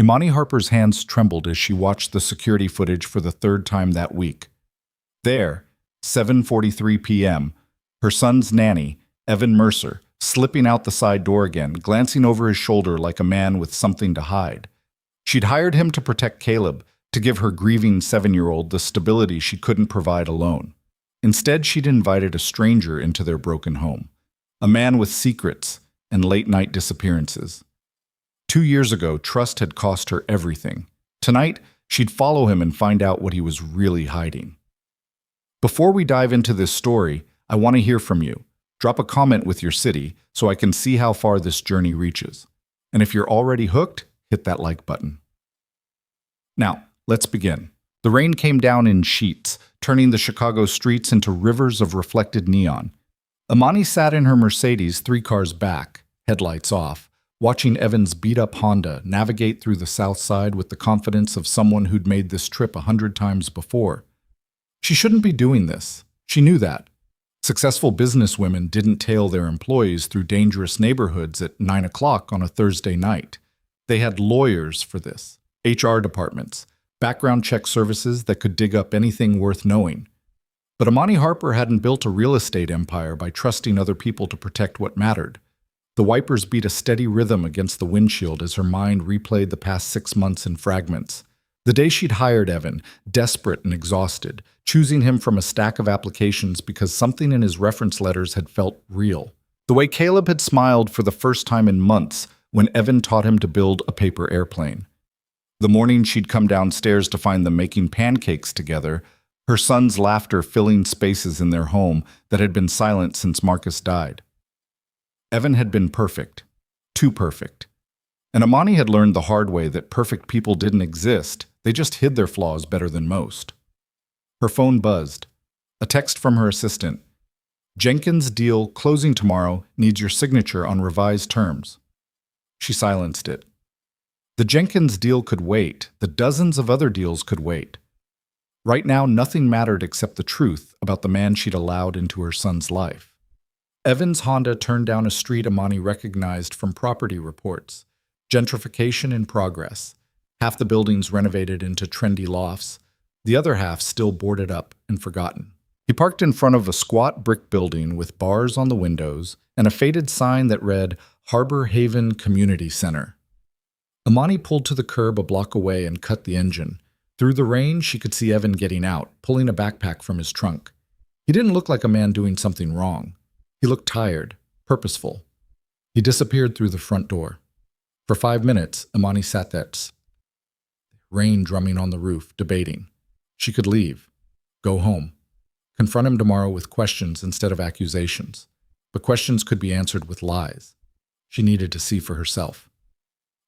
Imani Harper's hands trembled as she watched the security footage for the third time that week. There, 7:43 p.m., her son's nanny, Evan Mercer, slipping out the side door again, glancing over his shoulder like a man with something to hide. She'd hired him to protect Caleb, to give her grieving 7-year-old the stability she couldn't provide alone. Instead, she'd invited a stranger into their broken home, a man with secrets and late-night disappearances. 2 years ago, trust had cost her everything. Tonight, she'd follow him and find out what he was really hiding. Before we dive into this story, I want to hear from you. Drop a comment with your city so I can see how far this journey reaches. And if you're already hooked, hit that like button. Now, let's begin. The rain came down in sheets, turning the Chicago streets into rivers of reflected neon. Imani sat in her Mercedes 3 cars back, headlights off, watching Evan's beat-up Honda navigate through the South Side with the confidence of someone who'd made this trip 100 times before. She shouldn't be doing this. She knew that. Successful businesswomen didn't tail their employees through dangerous neighborhoods at 9 o'clock on a Thursday night. They had lawyers for this, HR departments, background check services that could dig up anything worth knowing. But Imani Harper hadn't built a real estate empire by trusting other people to protect what mattered. The wipers beat a steady rhythm against the windshield as her mind replayed the past 6 months in fragments. The day she'd hired Evan, desperate and exhausted, choosing him from a stack of applications because something in his reference letters had felt real. The way Caleb had smiled for the first time in months when Evan taught him to build a paper airplane. The morning she'd come downstairs to find them making pancakes together, her son's laughter filling spaces in their home that had been silent since Marcus died. Evan had been perfect, too perfect. And Imani had learned the hard way that perfect people didn't exist, they just hid their flaws better than most. Her phone buzzed. A text from her assistant. Jenkins deal closing tomorrow needs your signature on revised terms. She silenced it. The Jenkins deal could wait. The dozens of other deals could wait. Right now, nothing mattered except the truth about the man she'd allowed into her son's life. Evan's Honda turned down a street Imani recognized from property reports. Gentrification in progress. Half the buildings renovated into trendy lofts, the other half still boarded up and forgotten. He parked in front of a squat brick building with bars on the windows and a faded sign that read Harbor Haven Community Center. Imani pulled to the curb a block away and cut the engine. Through the rain, she could see Evan getting out, pulling a backpack from his trunk. He didn't look like a man doing something wrong. He looked tired, purposeful. He disappeared through the front door. For 5 minutes, Imani sat there, rain drumming on the roof, debating. She could leave, go home, confront him tomorrow with questions instead of accusations. But questions could be answered with lies. She needed to see for herself.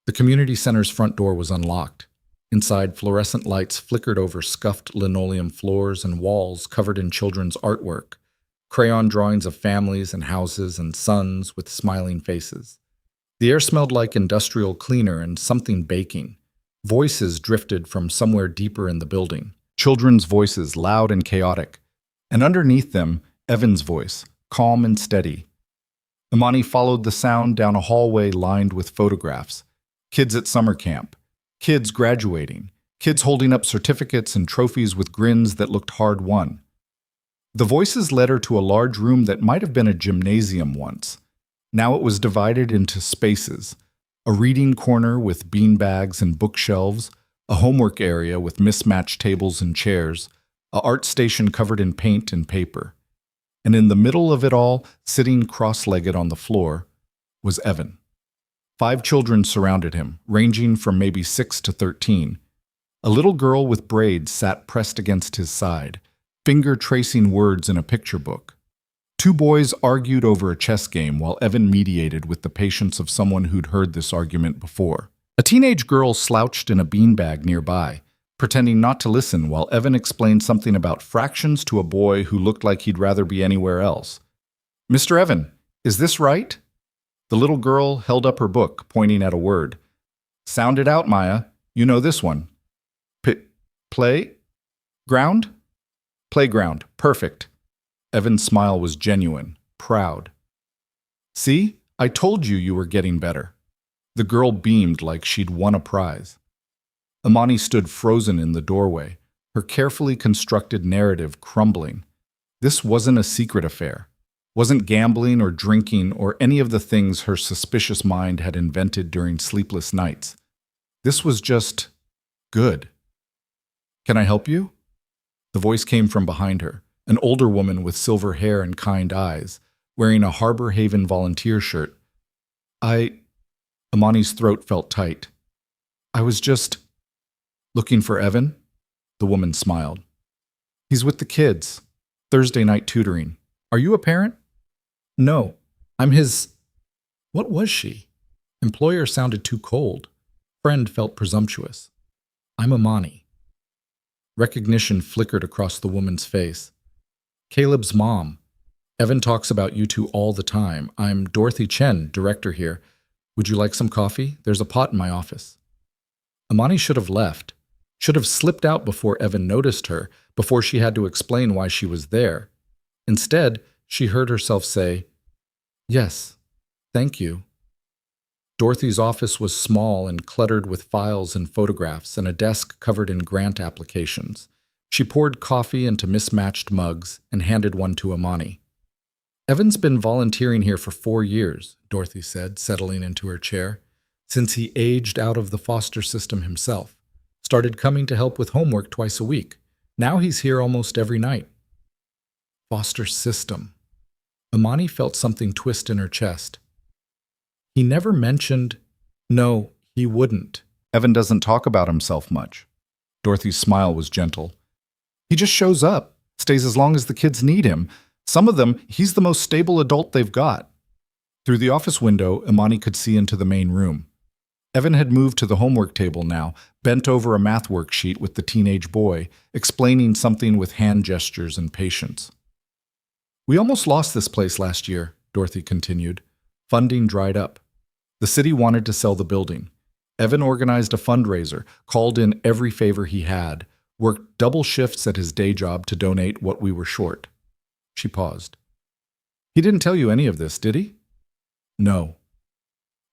The community center's front door was unlocked. Inside, fluorescent lights flickered over scuffed linoleum floors and walls covered in children's artwork, crayon drawings of families and houses and sons with smiling faces. The air smelled like industrial cleaner and something baking. Voices drifted from somewhere deeper in the building. Children's voices, loud and chaotic. And underneath them, Evan's voice, calm and steady. Imani followed the sound down a hallway lined with photographs. Kids at summer camp. Kids graduating. Kids holding up certificates and trophies with grins that looked hard-won. The voices led her to a large room that might have been a gymnasium once. Now it was divided into spaces. A reading corner with beanbags and bookshelves, a homework area with mismatched tables and chairs, an art station covered in paint and paper. And in the middle of it all, sitting cross-legged on the floor, was Evan. 5 children surrounded him, ranging from maybe 6 to 13. A little girl with braids sat pressed against his side, finger tracing words in a picture book. 2 boys argued over a chess game while Evan mediated with the patience of someone who'd heard this argument before. A teenage girl slouched in a beanbag nearby, pretending not to listen while Evan explained something about fractions to a boy who looked like he'd rather be anywhere else. "Mr. Evan, is this right?" The little girl held up her book, pointing at a word. "Sound it out, Maya. You know this one." Play? Ground? Playground. Perfect. Evan's smile was genuine, proud. "See? I told you you were getting better." The girl beamed like she'd won a prize. Amani stood frozen in the doorway, her carefully constructed narrative crumbling. This wasn't a secret affair, wasn't gambling or drinking or any of the things her suspicious mind had invented during sleepless nights. This was just good. "Can I help you?" The voice came from behind her, an older woman with silver hair and kind eyes, wearing a Harbor Haven volunteer shirt. Amani's throat felt tight. "I was just looking for Evan?" The woman smiled. "He's with the kids. Thursday night tutoring. Are you a parent?" "No, I'm his—" What was she? Employer sounded too cold. Friend felt presumptuous. "I'm Amani." Recognition flickered across the woman's face. "Caleb's mom. Evan talks about you two all the time. I'm Dorothy Chen, director here. Would you like some coffee? There's a pot in my office." Amani should have left, should have slipped out before Evan noticed her, before she had to explain why she was there. Instead, she heard herself say, "Yes, thank you." Dorothy's office was small and cluttered with files and photographs and a desk covered in grant applications. She poured coffee into mismatched mugs and handed one to Amani. "Evan's been volunteering here for 4 years, Dorothy said, settling into her chair, "since he aged out of the foster system himself. Started coming to help with homework twice a week. Now he's here almost every night." Foster system. Amani felt something twist in her chest. He never mentioned— No, he wouldn't. Evan doesn't talk about himself much. Dorothy's smile was gentle. He just shows up, stays as long as the kids need him. Some of them, he's the most stable adult they've got. Through the office window, Amani could see into the main room. Evan had moved to the homework table now, bent over a math worksheet with the teenage boy, explaining something with hand gestures and patience. "We almost lost this place last year," Dorothy continued. "Funding dried up. The city wanted to sell the building. Evan organized a fundraiser, called in every favor he had, worked double shifts at his day job to donate what we were short." She paused. "He didn't tell you any of this, did he?" "No."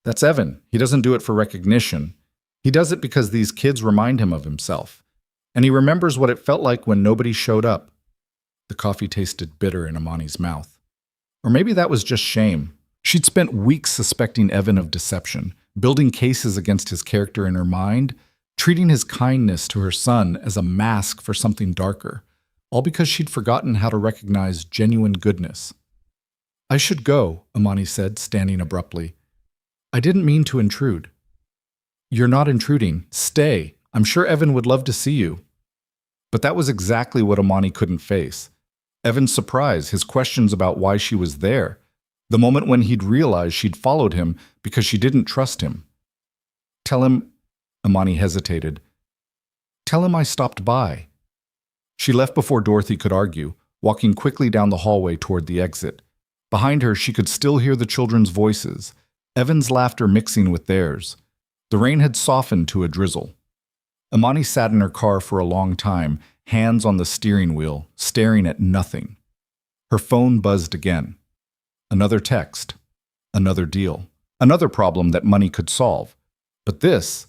"That's Evan. He doesn't do it for recognition. He does it because these kids remind him of himself. And he remembers what it felt like when nobody showed up." The coffee tasted bitter in Amani's mouth. Or maybe that was just shame. She'd spent weeks suspecting Evan of deception, building cases against his character in her mind, treating his kindness to her son as a mask for something darker, all because she'd forgotten how to recognize genuine goodness. "I should go," Amani said, standing abruptly. "I didn't mean to intrude." "You're not intruding. Stay. I'm sure Evan would love to see you." But that was exactly what Amani couldn't face. Evan's surprise, his questions about why she was there, the moment when he'd realized she'd followed him because she didn't trust him. "Tell him—" Amani hesitated. "Tell him I stopped by." She left before Dorothy could argue, walking quickly down the hallway toward the exit. Behind her, she could still hear the children's voices, Evan's laughter mixing with theirs. The rain had softened to a drizzle. Amani sat in her car for a long time, hands on the steering wheel, staring at nothing. Her phone buzzed again. Another text. Another deal. Another problem that money could solve. But this,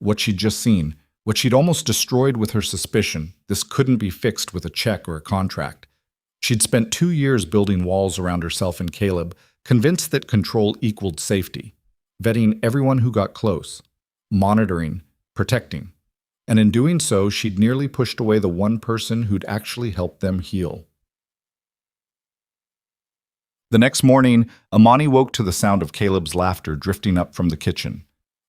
what she'd just seen, what she'd almost destroyed with her suspicion, this couldn't be fixed with a check or a contract. She'd spent 2 years building walls around herself and Caleb, convinced that control equaled safety, vetting everyone who got close, monitoring, protecting. And in doing so, she'd nearly pushed away the one person who'd actually helped them heal. The next morning, Amani woke to the sound of Caleb's laughter drifting up from the kitchen.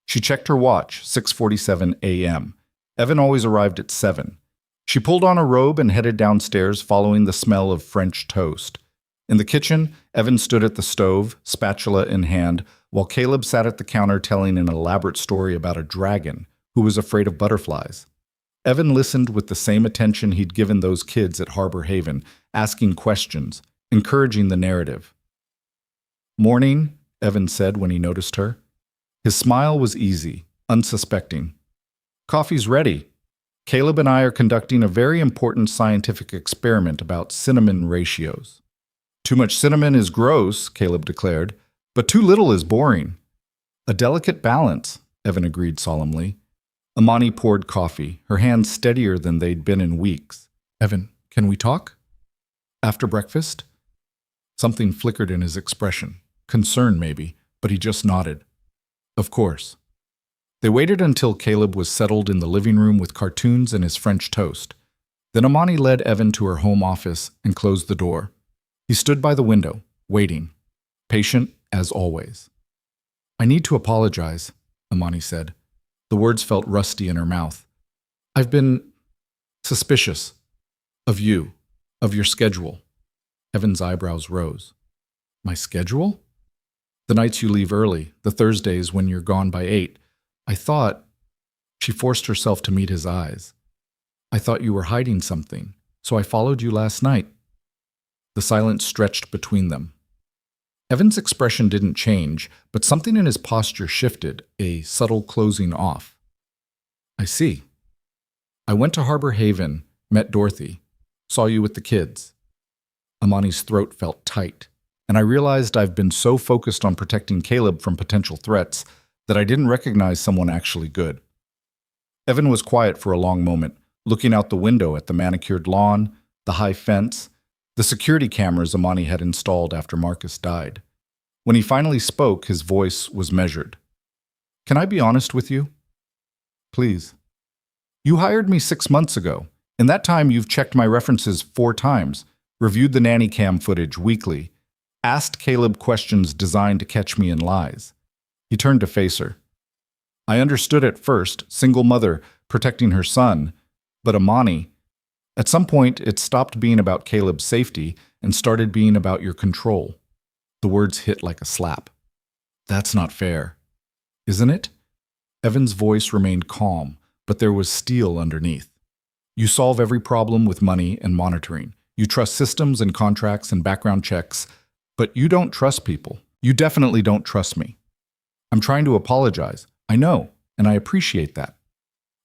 She checked her watch, 6:47 a.m. Evan always arrived at 7. She pulled on a robe and headed downstairs, following the smell of French toast. In the kitchen, Evan stood at the stove, spatula in hand, while Caleb sat at the counter telling an elaborate story about a dragon who was afraid of butterflies. Evan listened with the same attention he'd given those kids at Harbor Haven, asking questions, encouraging the narrative. "Morning," Evan said when he noticed her. His smile was easy, unsuspecting. "Coffee's ready. Caleb and I are conducting a very important scientific experiment about cinnamon ratios." "Too much cinnamon is gross," Caleb declared, "but too little is boring." "A delicate balance," Evan agreed solemnly. Amani poured coffee, her hands steadier than they'd been in weeks. Evan, can we talk? After breakfast? Something flickered in his expression. Concern, maybe, but he just nodded. Of course. They waited until Caleb was settled in the living room with cartoons and his French toast. Then Amani led Evan to her home office and closed the door. He stood by the window, waiting, patient as always. I need to apologize, Amani said. The words felt rusty in her mouth. I've been suspicious of you, of your schedule. Evan's eyebrows rose. My schedule? The nights you leave early, the Thursdays when you're gone by 8. I thought... She forced herself to meet his eyes. I thought you were hiding something, so I followed you last night. The silence stretched between them. Evan's expression didn't change, but something in his posture shifted, a subtle closing off. I see. I went to Harbor Haven, met Dorothy, saw you with the kids. Amani's throat felt tight, and I realized I've been so focused on protecting Caleb from potential threats that I didn't recognize someone actually good. Evan was quiet for a long moment, looking out the window at the manicured lawn, the high fence, the security cameras Amani had installed after Marcus died. When he finally spoke, his voice was measured. Can I be honest with you? Please. You hired me 6 months ago. In that time, you've checked my references 4 times, reviewed the nanny cam footage weekly, asked Caleb questions designed to catch me in lies. He turned to face her. I understood at first, single mother, protecting her son, but Amani, at some point it stopped being about Caleb's safety and started being about your control. The words hit like a slap. That's not fair. Isn't it? Evan's voice remained calm, but there was steel underneath. You solve every problem with money and monitoring. You trust systems and contracts and background checks, but you don't trust people. You definitely don't trust me. I'm trying to apologize. I know, and I appreciate that.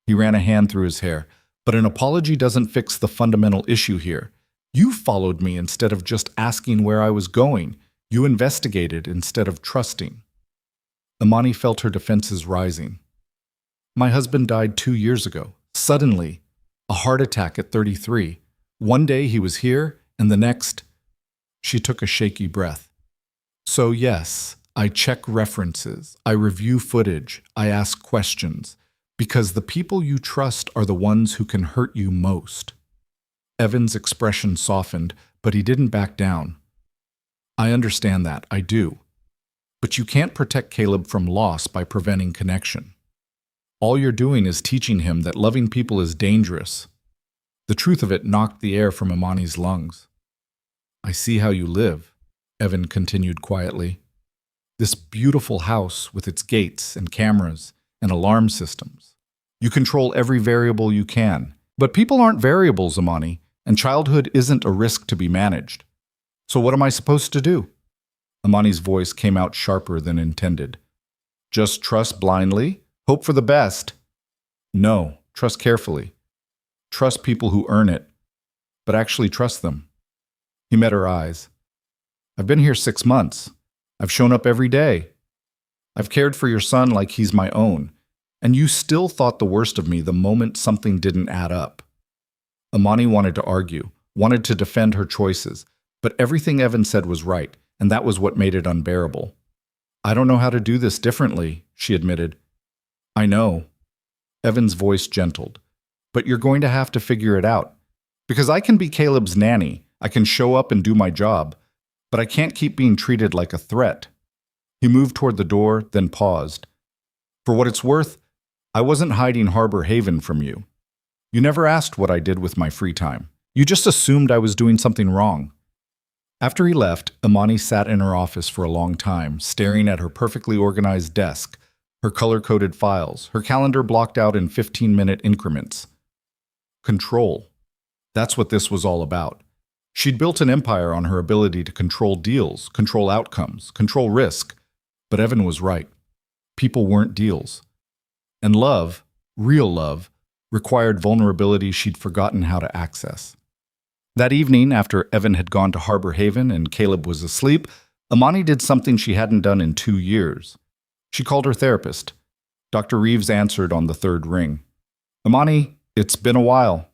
He ran a hand through his hair. But an apology doesn't fix the fundamental issue here. You followed me instead of just asking where I was going. You investigated instead of trusting. Amani felt her defenses rising. My husband died 2 years ago. Suddenly, a heart attack at 33. One day he was here, and the next... She took a shaky breath. So yes, I check references. I review footage. I ask questions. Because the people you trust are the ones who can hurt you most. Evan's expression softened, but he didn't back down. I understand that, I do. But you can't protect Caleb from loss by preventing connection. All you're doing is teaching him that loving people is dangerous. The truth of it knocked the air from Amani's lungs. I see how you live, Evan continued quietly. This beautiful house with its gates and cameras and alarm systems. You control every variable you can. But people aren't variables, Amani, and childhood isn't a risk to be managed. So what am I supposed to do? Amani's voice came out sharper than intended. Just trust blindly? Hope for the best? No, trust carefully. Trust people who earn it, but actually trust them. He met her eyes. I've been here 6 months. I've shown up every day. I've cared for your son like he's my own, and you still thought the worst of me the moment something didn't add up. Amani wanted to argue, wanted to defend her choices, but everything Evan said was right, and that was what made it unbearable. I don't know how to do this differently, she admitted. I know. Evan's voice gentled. But you're going to have to figure it out. Because I can be Caleb's nanny, I can show up and do my job, but I can't keep being treated like a threat. He moved toward the door, then paused. For what it's worth, I wasn't hiding Harbor Haven from you. You never asked what I did with my free time. You just assumed I was doing something wrong. After he left, Amani sat in her office for a long time, staring at her perfectly organized desk, her color-coded files, her calendar blocked out in 15-minute increments. Control. That's what this was all about. She'd built an empire on her ability to control deals, control outcomes, control risk. But Evan was right. People weren't deals. And love, real love, required vulnerability she'd forgotten how to access. That evening, after Evan had gone to Harbor Haven and Caleb was asleep, Amani did something she hadn't done in 2 years. She called her therapist. Dr. Reeves answered on the third ring. Imani, it's been a while.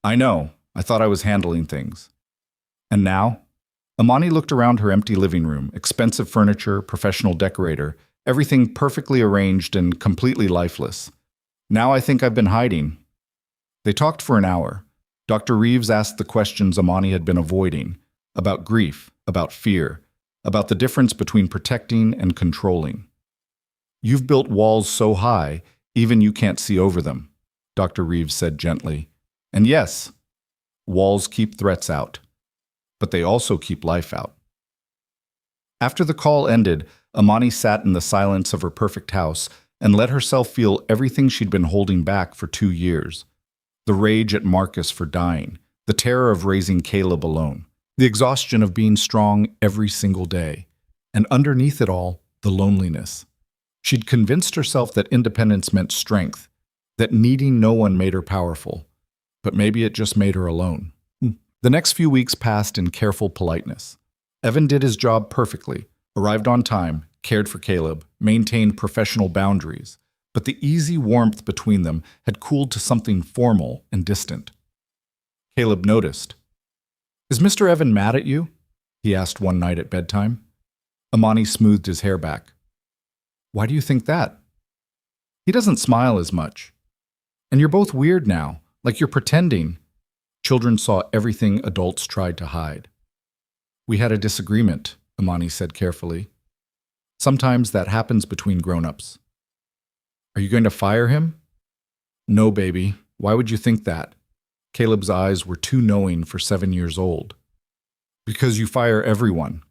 I know. I thought I was handling things. And now? Imani looked around her empty living room, expensive furniture, professional decorator, everything perfectly arranged and completely lifeless. Now I think I've been hiding. They talked for an hour. Dr. Reeves asked the questions Imani had been avoiding, about grief, about fear, about the difference between protecting and controlling. You've built walls so high, even you can't see over them, Dr. Reeves said gently. And yes, walls keep threats out, but they also keep life out. After the call ended, Imani sat in the silence of her perfect house and let herself feel everything she'd been holding back for 2 years. The rage at Marcus for dying, the terror of raising Caleb alone, the exhaustion of being strong every single day, and underneath it all, the loneliness. She'd convinced herself that independence meant strength, that needing no one made her powerful, but maybe it just made her alone. The next few weeks passed in careful politeness. Evan did his job perfectly, arrived on time, cared for Caleb, maintained professional boundaries, but the easy warmth between them had cooled to something formal and distant. Caleb noticed. Is Mr. Evan mad at you? He asked one night at bedtime. Imani smoothed his hair back. Why do you think that? He doesn't smile as much. And you're both weird now, like you're pretending. Children saw everything adults tried to hide. We had a disagreement, Imani said carefully. Sometimes that happens between grown-ups. Are you going to fire him? No, baby. Why would you think that? Caleb's eyes were too knowing for 7 years old. Because you fire everyone.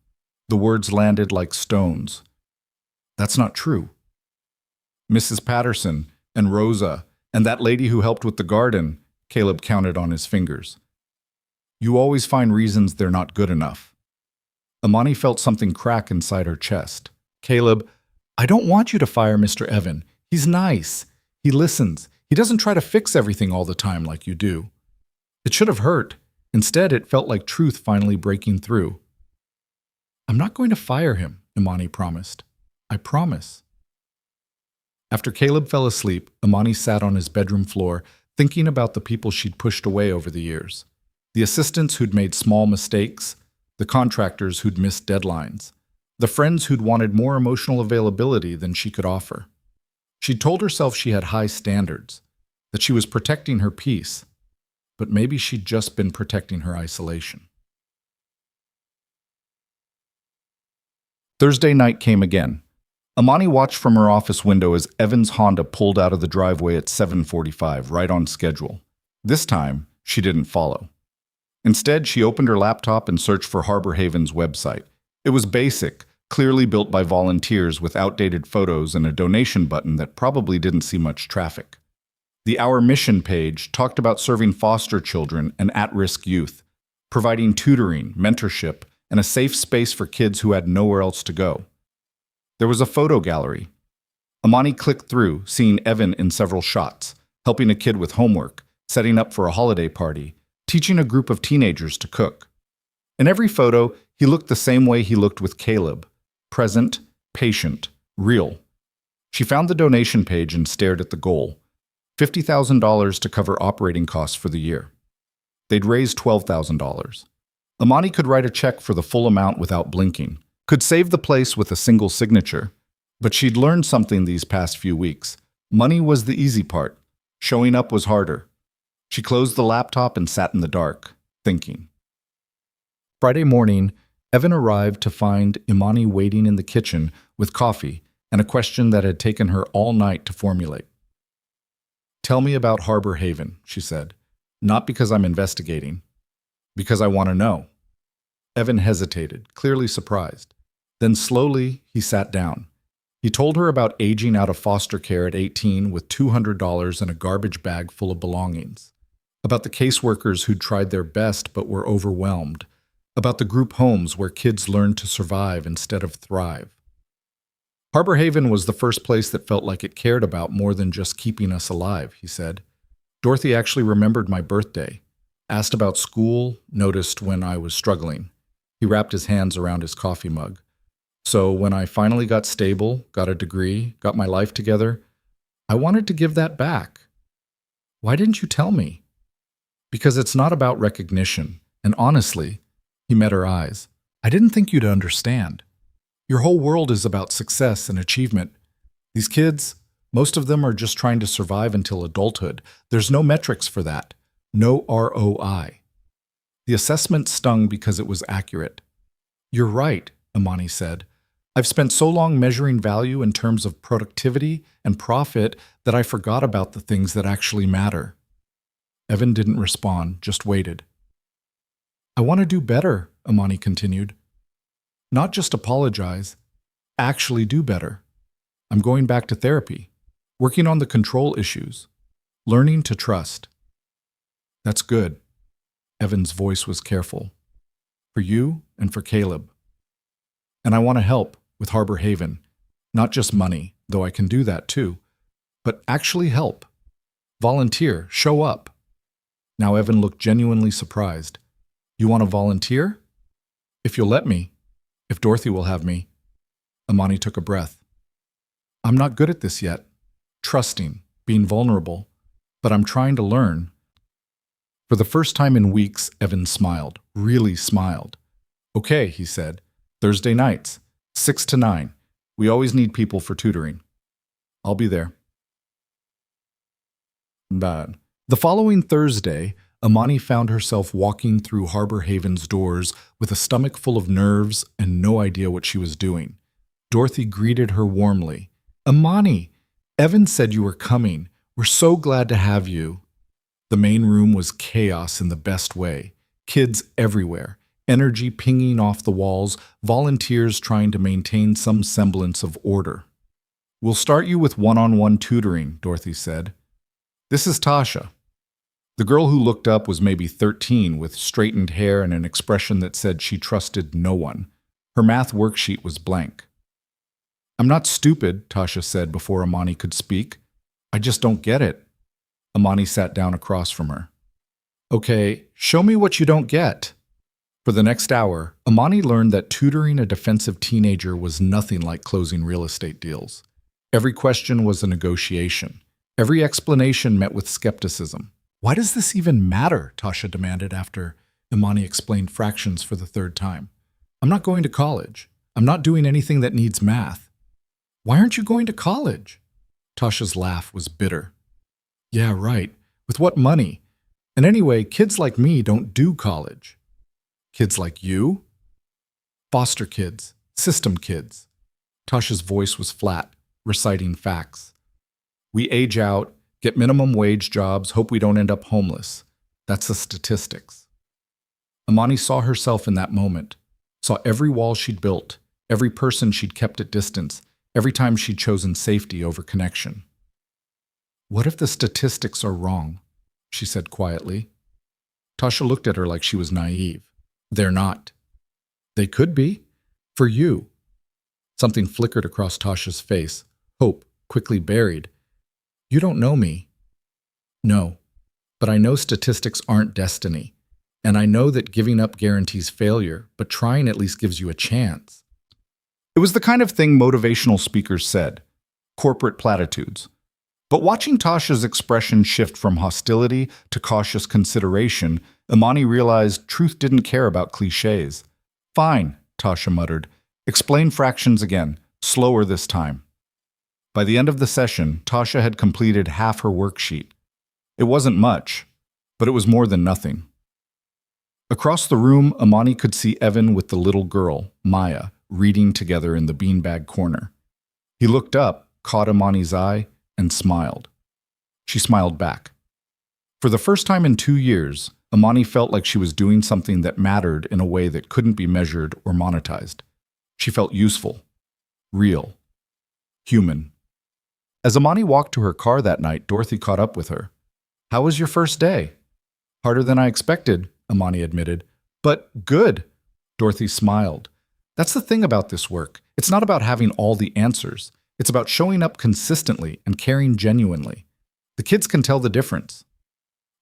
The words landed like stones. That's not true. Mrs. Patterson and Rosa and that lady who helped with the garden, Caleb counted on his fingers. You always find reasons they're not good enough. Imani felt something crack inside her chest. Caleb, I don't want you to fire Mr. Evan. He's nice. He listens. He doesn't try to fix everything all the time like you do. It should have hurt. Instead, it felt like truth finally breaking through. I'm not going to fire him, Imani promised. I promise. After Caleb fell asleep, Imani sat on his bedroom floor, thinking about the people she'd pushed away over the years. The assistants who'd made small mistakes, the contractors who'd missed deadlines, the friends who'd wanted more emotional availability than she could offer. She'd told herself she had high standards, that she was protecting her peace, but maybe she'd just been protecting her isolation. Thursday night came again. Imani watched from her office window as Evan's Honda pulled out of the driveway at 7:45, right on schedule. This time, she didn't follow. Instead, she opened her laptop and searched for Harbor Haven's website. It was basic, clearly built by volunteers with outdated photos and a donation button that probably didn't see much traffic. The Our Mission page talked about serving foster children and at-risk youth, providing tutoring, mentorship, and a safe space for kids who had nowhere else to go. There was a photo gallery. Imani clicked through, seeing Evan in several shots, helping a kid with homework, setting up for a holiday party, teaching a group of teenagers to cook. In every photo, he looked the same way he looked with Caleb, present, patient, real. She found the donation page and stared at the goal, $50,000 to cover operating costs for the year. They'd raised $12,000. Imani could write a check for the full amount without blinking, could save the place with a single signature. But she'd learned something these past few weeks. Money was the easy part. Showing up was harder. She closed the laptop and sat in the dark, thinking. Friday morning, Evan arrived to find Imani waiting in the kitchen with coffee and a question that had taken her all night to formulate. Tell me about Harbor Haven, she said. Not because I'm investigating. Because I want to know. Evan hesitated, clearly surprised. Then slowly, he sat down. He told her about aging out of foster care at 18 with $200 in a garbage bag full of belongings. About the caseworkers who'd tried their best but were overwhelmed. About the group homes where kids learned to survive instead of thrive. Harbor Haven was the first place that felt like it cared about more than just keeping us alive, he said. Dorothy actually remembered my birthday, asked about school, noticed when I was struggling. He wrapped his hands around his coffee mug. So when I finally got stable, got a degree, got my life together, I wanted to give that back. Why didn't you tell me? Because it's not about recognition. And honestly, he met her eyes. I didn't think you'd understand. Your whole world is about success and achievement. These kids, most of them are just trying to survive until adulthood. There's no metrics for that. No ROI. The assessment stung because it was accurate. You're right, Imani said. I've spent so long measuring value in terms of productivity and profit that I forgot about the things that actually matter. Evan didn't respond, just waited. I want to do better, Imani continued. Not just apologize, actually do better. I'm going back to therapy, working on the control issues, learning to trust. That's good. Evan's voice was careful. For you and for Caleb. And I want to help with Harbor Haven. Not just money, though I can do that too, but actually help. Volunteer, show up. Now Evan looked genuinely surprised. You want to volunteer? If you'll let me. If Dorothy will have me. Imani took a breath. I'm not good at this yet. Trusting, being vulnerable. But I'm trying to learn. For the first time in weeks, Evan smiled, really smiled. Okay, he said. Thursday nights, 6 to 9. We always need people for tutoring. I'll be there. Bad. The following Thursday, Imani found herself walking through Harbor Haven's doors with a stomach full of nerves and no idea what she was doing. Dorothy greeted her warmly. Imani, Evan said you were coming. We're so glad to have you. The main room was chaos in the best way. Kids everywhere, energy pinging off the walls, volunteers trying to maintain some semblance of order. We'll start you with one-on-one tutoring, Dorothy said. This is Tasha. The girl who looked up was maybe 13 with straightened hair and an expression that said she trusted no one. Her math worksheet was blank. I'm not stupid, Tasha said before Imani could speak. I just don't get it. Imani sat down across from her. Okay, show me what you don't get. For the next hour, Imani learned that tutoring a defensive teenager was nothing like closing real estate deals. Every question was a negotiation. Every explanation met with skepticism. Why does this even matter? Tasha demanded after Imani explained fractions for the third time. I'm not going to college. I'm not doing anything that needs math. Why aren't you going to college? Tasha's laugh was bitter. Yeah, right. With what money? And anyway, kids like me don't do college. Kids like you? Foster kids, system kids. Tasha's voice was flat, reciting facts. We age out, get minimum wage jobs, hope we don't end up homeless. That's the statistics. Imani saw herself in that moment, saw every wall she'd built, every person she'd kept at distance, every time she'd chosen safety over connection. What if the statistics are wrong? She said quietly. Tasha looked at her like she was naive. They're not. They could be. For you. Something flickered across Tasha's face, hope quickly buried. You don't know me. No, but I know statistics aren't destiny, and I know that giving up guarantees failure, but trying at least gives you a chance. It was the kind of thing motivational speakers said, corporate platitudes. But watching Tasha's expression shift from hostility to cautious consideration, Imani realized truth didn't care about cliches. Fine, Tasha muttered. Explain fractions again, slower this time. By the end of the session, Tasha had completed half her worksheet. It wasn't much, but it was more than nothing. Across the room, Imani could see Evan with the little girl, Maya, reading together in the beanbag corner. He looked up, caught Imani's eye, and smiled. She smiled back. For the first time in 2 years, Imani felt like she was doing something that mattered in a way that couldn't be measured or monetized. She felt useful, real, human. As Imani walked to her car that night, Dorothy caught up with her. How was your first day? Harder than I expected, Imani admitted. But good, Dorothy smiled. That's the thing about this work. It's not about having all the answers. It's about showing up consistently and caring genuinely. The kids can tell the difference.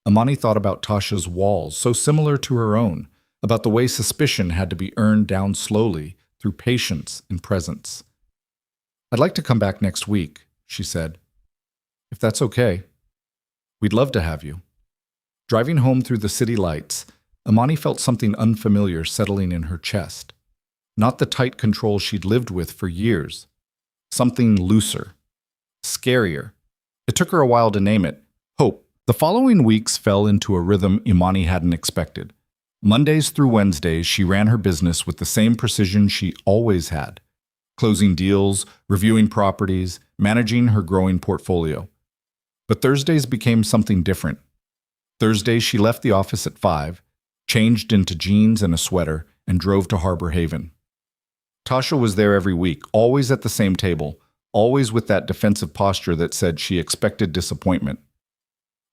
Imani thought about Tasha's walls, so similar to her own, about the way suspicion had to be earned down slowly through patience and presence. I'd like to come back next week, she said. If that's okay, we'd love to have you. Driving home through the city lights, Imani felt something unfamiliar settling in her chest. Not the tight control she'd lived with for years. Something looser. Scarier. It took her a while to name it. Hope. The following weeks fell into a rhythm Imani hadn't expected. Mondays through Wednesdays, she ran her business with the same precision she always had. Closing deals, reviewing properties, managing her growing portfolio. But Thursdays became something different. Thursdays, she left the office at 5, changed into jeans and a sweater, and drove to Harbor Haven. Tasha was there every week, always at the same table, always with that defensive posture that said she expected disappointment.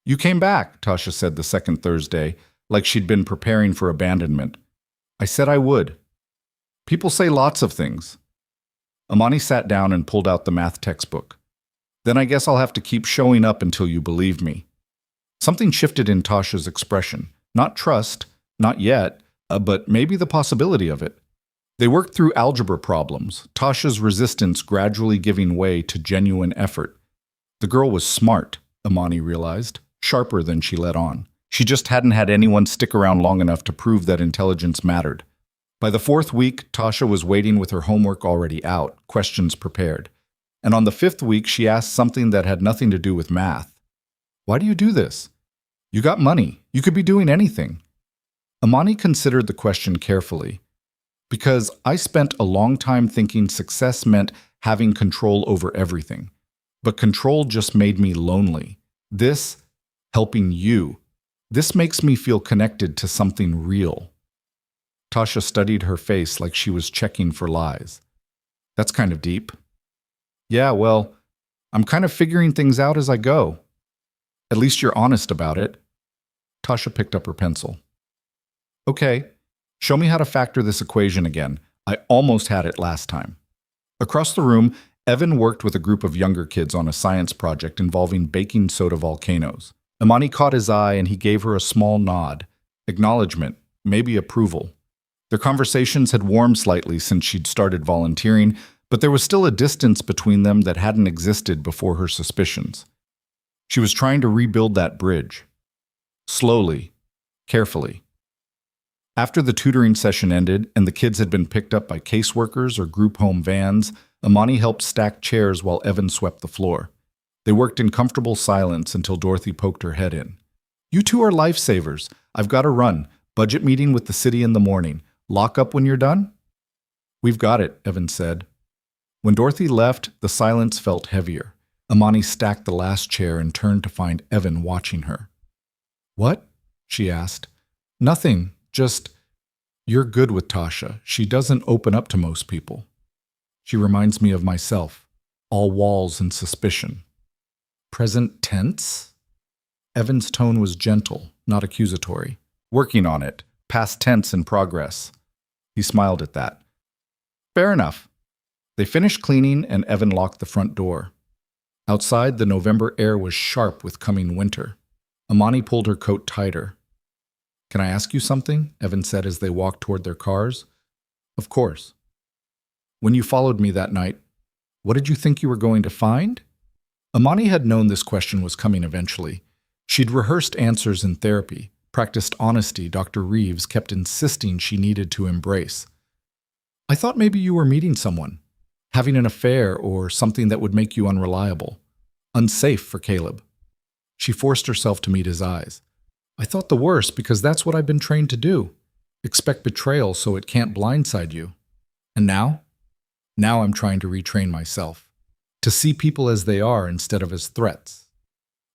"You came back," Tasha said the second Thursday, like she'd been preparing for abandonment. "I said I would. People say lots of things." Imani sat down and pulled out the math textbook. "Then I guess I'll have to keep showing up until you believe me." Something shifted in Tasha's expression. Not trust, not yet, but maybe the possibility of it. They worked through algebra problems, Tasha's resistance gradually giving way to genuine effort. The girl was smart, Imani realized, sharper than she let on. She just hadn't had anyone stick around long enough to prove that intelligence mattered. By the fourth week, Tasha was waiting with her homework already out, questions prepared. And on the fifth week, she asked something that had nothing to do with math. "Why do you do this? You got money. You could be doing anything." Imani considered the question carefully. "Because I spent a long time thinking success meant having control over everything. But control just made me lonely. This, helping you, this makes me feel connected to something real." Tasha studied her face like she was checking for lies. "That's kind of deep." "Yeah, well, I'm kind of figuring things out as I go." "At least you're honest about it." Tasha picked up her pencil. "Okay, show me how to factor this equation again. I almost had it last time." Across the room, Evan worked with a group of younger kids on a science project involving baking soda volcanoes. Imani caught his eye and he gave her a small nod. Acknowledgement, maybe approval. Their conversations had warmed slightly since she'd started volunteering, but there was still a distance between them that hadn't existed before her suspicions. She was trying to rebuild that bridge. Slowly, carefully. After the tutoring session ended and the kids had been picked up by caseworkers or group home vans, Imani helped stack chairs while Evan swept the floor. They worked in comfortable silence until Dorothy poked her head in. "You two are lifesavers. I've got to run. Budget meeting with the city in the morning. Lock up when you're done?" "We've got it," Evan said. When Dorothy left, the silence felt heavier. Imani stacked the last chair and turned to find Evan watching her. "What?" she asked. "Nothing, just, you're good with Tasha. She doesn't open up to most people. She reminds me of myself, all walls and suspicion." Present tense? Evan's tone was gentle, not accusatory. "Working on it. Past tense in progress." He smiled at that. "Fair enough." They finished cleaning and Evan locked the front door. Outside, the November air was sharp with coming winter. Imani pulled her coat tighter. "Can I ask you something?" Evan said as they walked toward their cars. "Of course." "When you followed me that night, what did you think you were going to find?" Imani had known this question was coming eventually. She'd rehearsed answers in therapy, practiced honesty Dr. Reeves kept insisting she needed to embrace. "I thought maybe you were meeting someone, having an affair or something that would make you unreliable, unsafe for Caleb." She forced herself to meet his eyes. "I thought the worst because that's what I've been trained to do. Expect betrayal so it can't blindside you. And now? Now I'm trying to retrain myself. To see people as they are instead of as threats."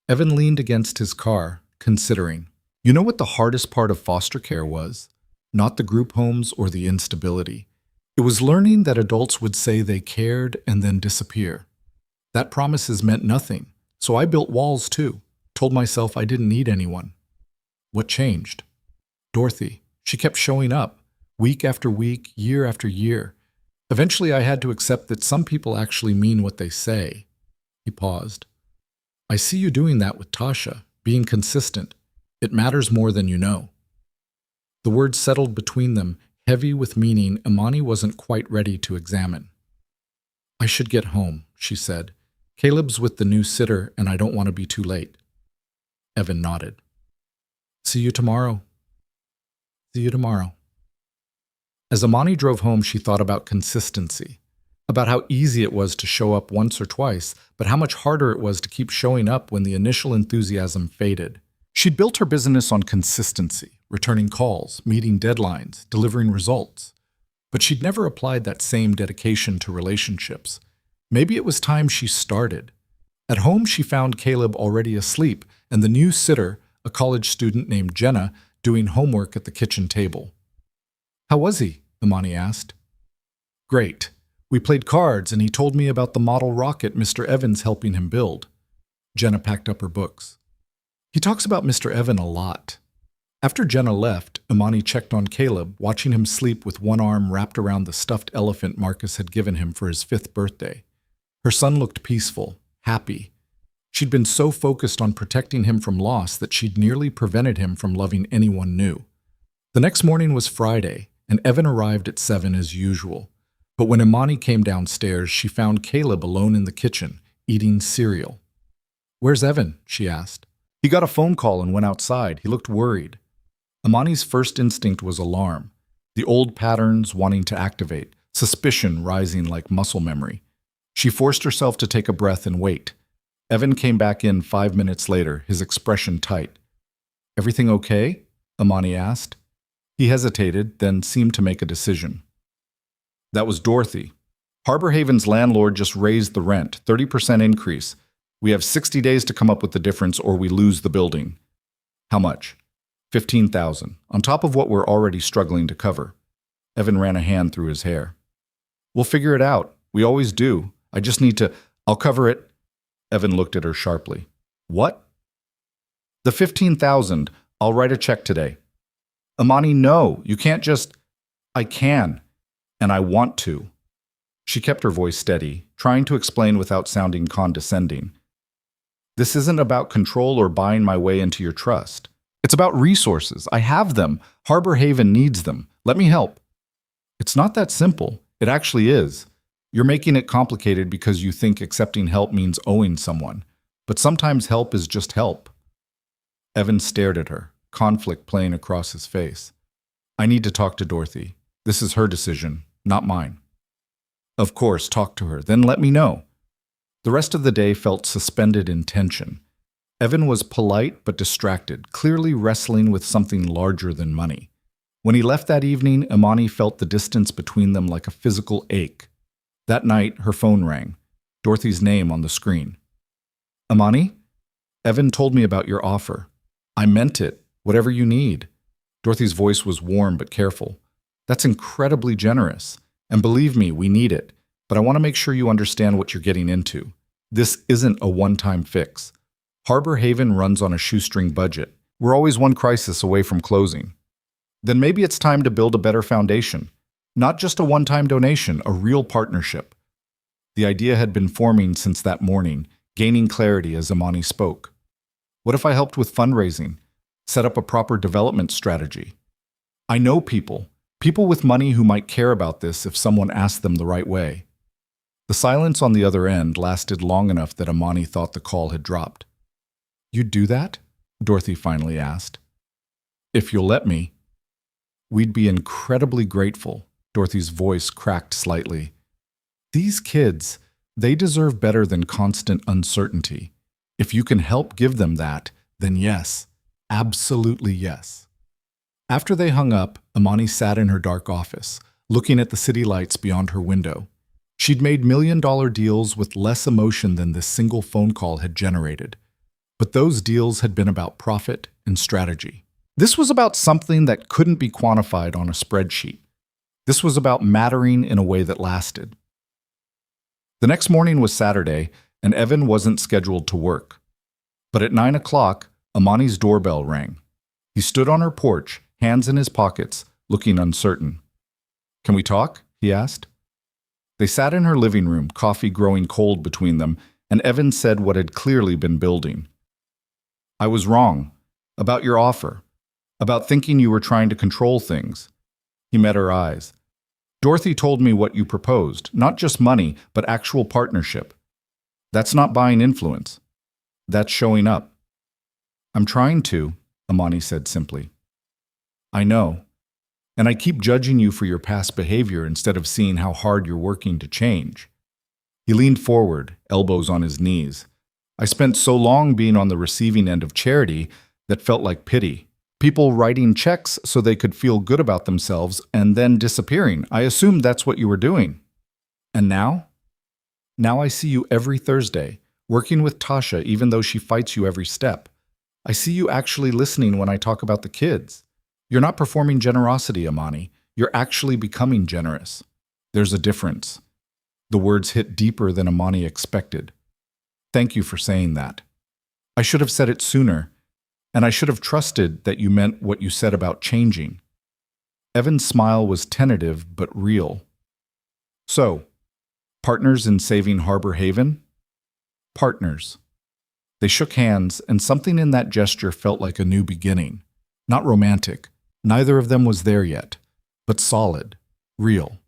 Evan leaned against his car, considering. You know what the hardest part of foster care was? Not the group homes or the instability. It was learning that adults would say they cared and then disappear. That promises meant nothing, so I built walls too, told myself I didn't need anyone. What changed? Dorothy. She kept showing up, week after week, year after year. Eventually I had to accept that some people actually mean what they say. He paused. "I see you doing that with Tasha, being consistent. It matters more than you know." The words settled between them, heavy with meaning Imani wasn't quite ready to examine. "I should get home," she said. Caleb's with the new sitter, and I don't want to be too late. Evan nodded. See you tomorrow. See you tomorrow. As Amani drove home, she thought about consistency, about how easy it was to show up once or twice, but how much harder it was to keep showing up when the initial enthusiasm faded. She'd built her business on consistency, returning calls, meeting deadlines, delivering results. But she'd never applied that same dedication to relationships. Maybe it was time she started. At home, she found Caleb already asleep, and the new sitter, a college student named Jenna, doing homework at the kitchen table. How was he? Imani asked. Great. We played cards, and he told me about the model rocket Mr. Evans helping him build. Jenna packed up her books. He talks about Mr. Evan a lot. After Jenna left, Imani checked on Caleb, watching him sleep with one arm wrapped around the stuffed elephant Marcus had given him for his 5th birthday. Her son looked peaceful, happy. She'd been so focused on protecting him from loss that she'd nearly prevented him from loving anyone new. The next morning was Friday, and Evan arrived at 7 as usual. But when Imani came downstairs, she found Caleb alone in the kitchen, eating cereal. Where's Evan? She asked. He got a phone call and went outside. He looked worried. Imani's first instinct was alarm, the old patterns wanting to activate, suspicion rising like muscle memory. She forced herself to take a breath and wait. Evan came back in 5 minutes later, his expression tight. Everything okay? Imani asked. He hesitated, then seemed to make a decision. That was Dorothy. Harbor Haven's landlord just raised the rent, 30% increase. We have 60 days to come up with the difference or we lose the building. How much? $15,000, on top of what we're already struggling to cover. Evan ran a hand through his hair. We'll figure it out. We always do. I just need to... I'll cover it. Evan looked at her sharply. What? The $15,000. I'll write a check today. Imani, no. You can't just... I can. And I want to. She kept her voice steady, trying to explain without sounding condescending. This isn't about control or buying my way into your trust. It's about resources. I have them. Harbor Haven needs them. Let me help. It's not that simple. It actually is. You're making it complicated because you think accepting help means owing someone. But sometimes help is just help. Evan stared at her, conflict playing across his face. I need to talk to Dorothy. This is her decision, not mine. Of course, talk to her, then let me know. The rest of the day felt suspended in tension. Evan was polite but distracted, clearly wrestling with something larger than money. When he left that evening, Imani felt the distance between them like a physical ache. That night, her phone rang, Dorothy's name on the screen. Imani? Evan told me about your offer. I meant it, whatever you need. Dorothy's voice was warm but careful. That's incredibly generous. And believe me, we need it. But I want to make sure you understand what you're getting into. This isn't a one-time fix. Harbor Haven runs on a shoestring budget. We're always one crisis away from closing. Then maybe it's time to build a better foundation. Not just a one-time donation, a real partnership. The idea had been forming since that morning, gaining clarity as Imani spoke. What if I helped with fundraising? Set up a proper development strategy? I know people with money who might care about this if someone asked them the right way. The silence on the other end lasted long enough that Imani thought the call had dropped. You'd do that? Dorothy finally asked. If you'll let me. We'd be incredibly grateful. Dorothy's voice cracked slightly. These kids, they deserve better than constant uncertainty. If you can help give them that, then yes, absolutely yes. After they hung up, Imani sat in her dark office, looking at the city lights beyond her window. She'd made million-dollar deals with less emotion than this single phone call had generated. But those deals had been about profit and strategy. This was about something that couldn't be quantified on a spreadsheet. This was about mattering in a way that lasted. The next morning was Saturday, and Evan wasn't scheduled to work. But at 9 o'clock, Imani's doorbell rang. He stood on her porch, hands in his pockets, looking uncertain. Can we talk? He asked. They sat in her living room, coffee growing cold between them, and Evan said what had clearly been building. I was wrong. About your offer. About thinking you were trying to control things. He met her eyes. Dorothy told me what you proposed, not just money, but actual partnership. That's not buying influence. That's showing up. I'm trying to, Amani said simply. I know. And I keep judging you for your past behavior instead of seeing how hard you're working to change. He leaned forward, elbows on his knees. I spent so long being on the receiving end of charity that felt like pity. People writing checks so they could feel good about themselves and then disappearing. I assumed that's what you were doing. And now? Now I see you every Thursday, working with Tasha even though she fights you every step. I see you actually listening when I talk about the kids. You're not performing generosity, Amani. You're actually becoming generous. There's a difference. The words hit deeper than Amani expected. Thank you for saying that. I should have said it sooner, and I should have trusted that you meant what you said about changing. Evan's smile was tentative but real. So, partners in saving Harbor Haven? Partners. They shook hands, and something in that gesture felt like a new beginning. Not romantic. Neither of them was there yet, but solid, real.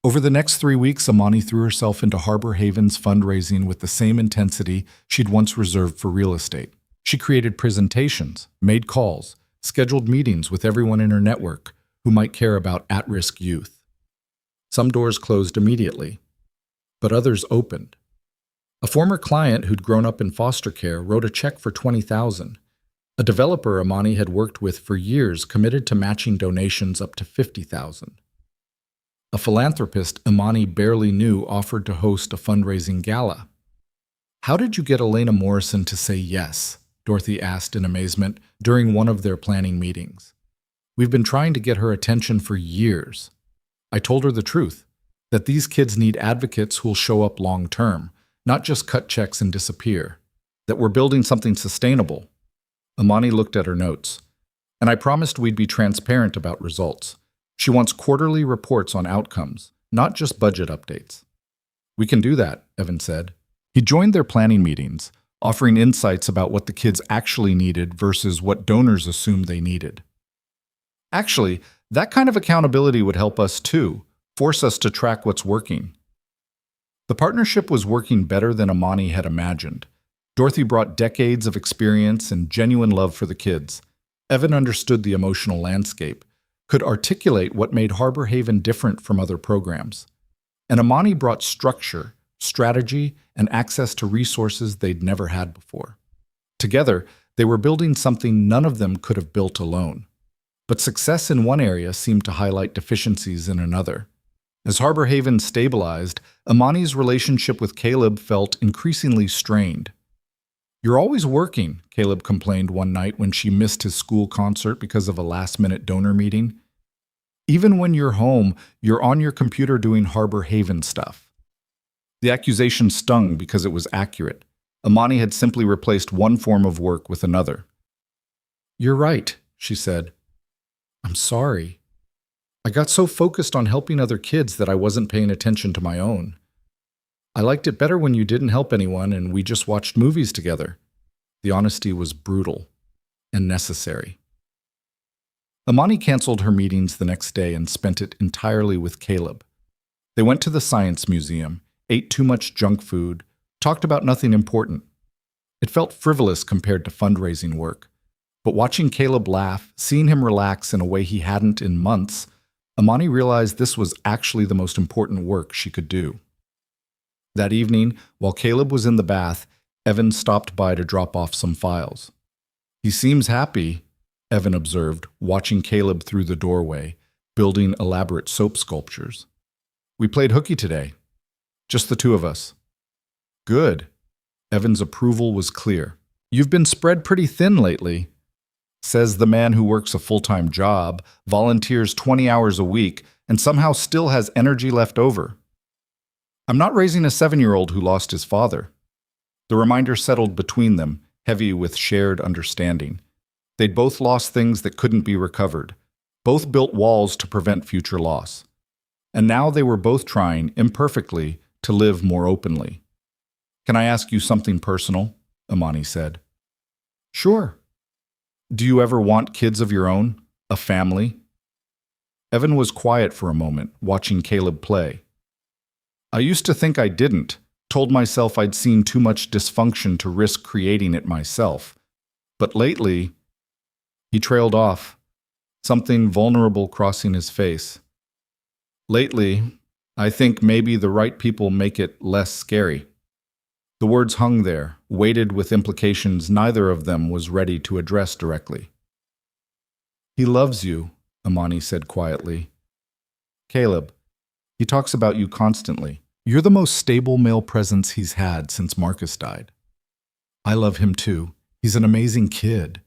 Over the next 3 weeks, Amani threw herself into Harbor Haven's fundraising with the same intensity she'd once reserved for real estate. She created presentations, made calls, scheduled meetings with everyone in her network who might care about at-risk youth. Some doors closed immediately, but others opened. A former client who'd grown up in foster care wrote a check for $20,000. A developer Amani had worked with for years committed to matching donations up to $50,000. A philanthropist Amani barely knew offered to host a fundraising gala. How did you get Elena Morrison to say yes? Dorothy asked in amazement during one of their planning meetings. We've been trying to get her attention for years. I told her the truth, that these kids need advocates who'll show up long term, not just cut checks and disappear, that we're building something sustainable. Amani looked at her notes. And I promised we'd be transparent about results. She wants quarterly reports on outcomes, not just budget updates. We can do that, Evan said. He joined their planning meetings, offering insights about what the kids actually needed versus what donors assumed they needed. Actually, that kind of accountability would help us too, force us to track what's working. The partnership was working better than Amani had imagined. Dorothy brought decades of experience and genuine love for the kids. Evan understood the emotional landscape, could articulate what made Harbor Haven different from other programs. And Amani brought structure, strategy, and access to resources they'd never had before. Together, they were building something none of them could have built alone. But success in one area seemed to highlight deficiencies in another. As Harbor Haven stabilized, Amani's relationship with Caleb felt increasingly strained. You're always working, Caleb complained one night when she missed his school concert because of a last-minute donor meeting. Even when you're home, you're on your computer doing Harbor Haven stuff. The accusation stung because it was accurate. Amani had simply replaced one form of work with another. You're right, she said. I'm sorry. I got so focused on helping other kids that I wasn't paying attention to my own. I liked it better when you didn't help anyone and we just watched movies together. The honesty was brutal and necessary. Amani canceled her meetings the next day and spent it entirely with Caleb. They went to the science museum, ate too much junk food, talked about nothing important. It felt frivolous compared to fundraising work. But watching Caleb laugh, seeing him relax in a way he hadn't in months, Amani realized this was actually the most important work she could do. That evening, while Caleb was in the bath, Evan stopped by to drop off some files. He seems happy, Evan observed, watching Caleb through the doorway, building elaborate soap sculptures. We played hooky today. Just the two of us. Good. Evan's approval was clear. You've been spread pretty thin lately, says the man who works a full-time job, volunteers 20 hours a week, and somehow still has energy left over. I'm not raising a 7-year-old who lost his father. The reminder settled between them, heavy with shared understanding. They'd both lost things that couldn't be recovered. Both built walls to prevent future loss. And now they were both trying, imperfectly, to live more openly. Can I ask you something personal? Amani said. Sure. Do you ever want kids of your own? A family? Evan was quiet for a moment, watching Caleb play. I used to think I didn't, Told myself I'd seen too much dysfunction to risk creating it myself. But lately, he trailed off, something vulnerable crossing his face. Lately, I think maybe the right people make it less scary. The words hung there, weighted with implications neither of them was ready to address directly. He loves you, Amani said quietly. Caleb, he talks about you constantly. You're the most stable male presence he's had since Marcus died. I love him too. He's an amazing kid.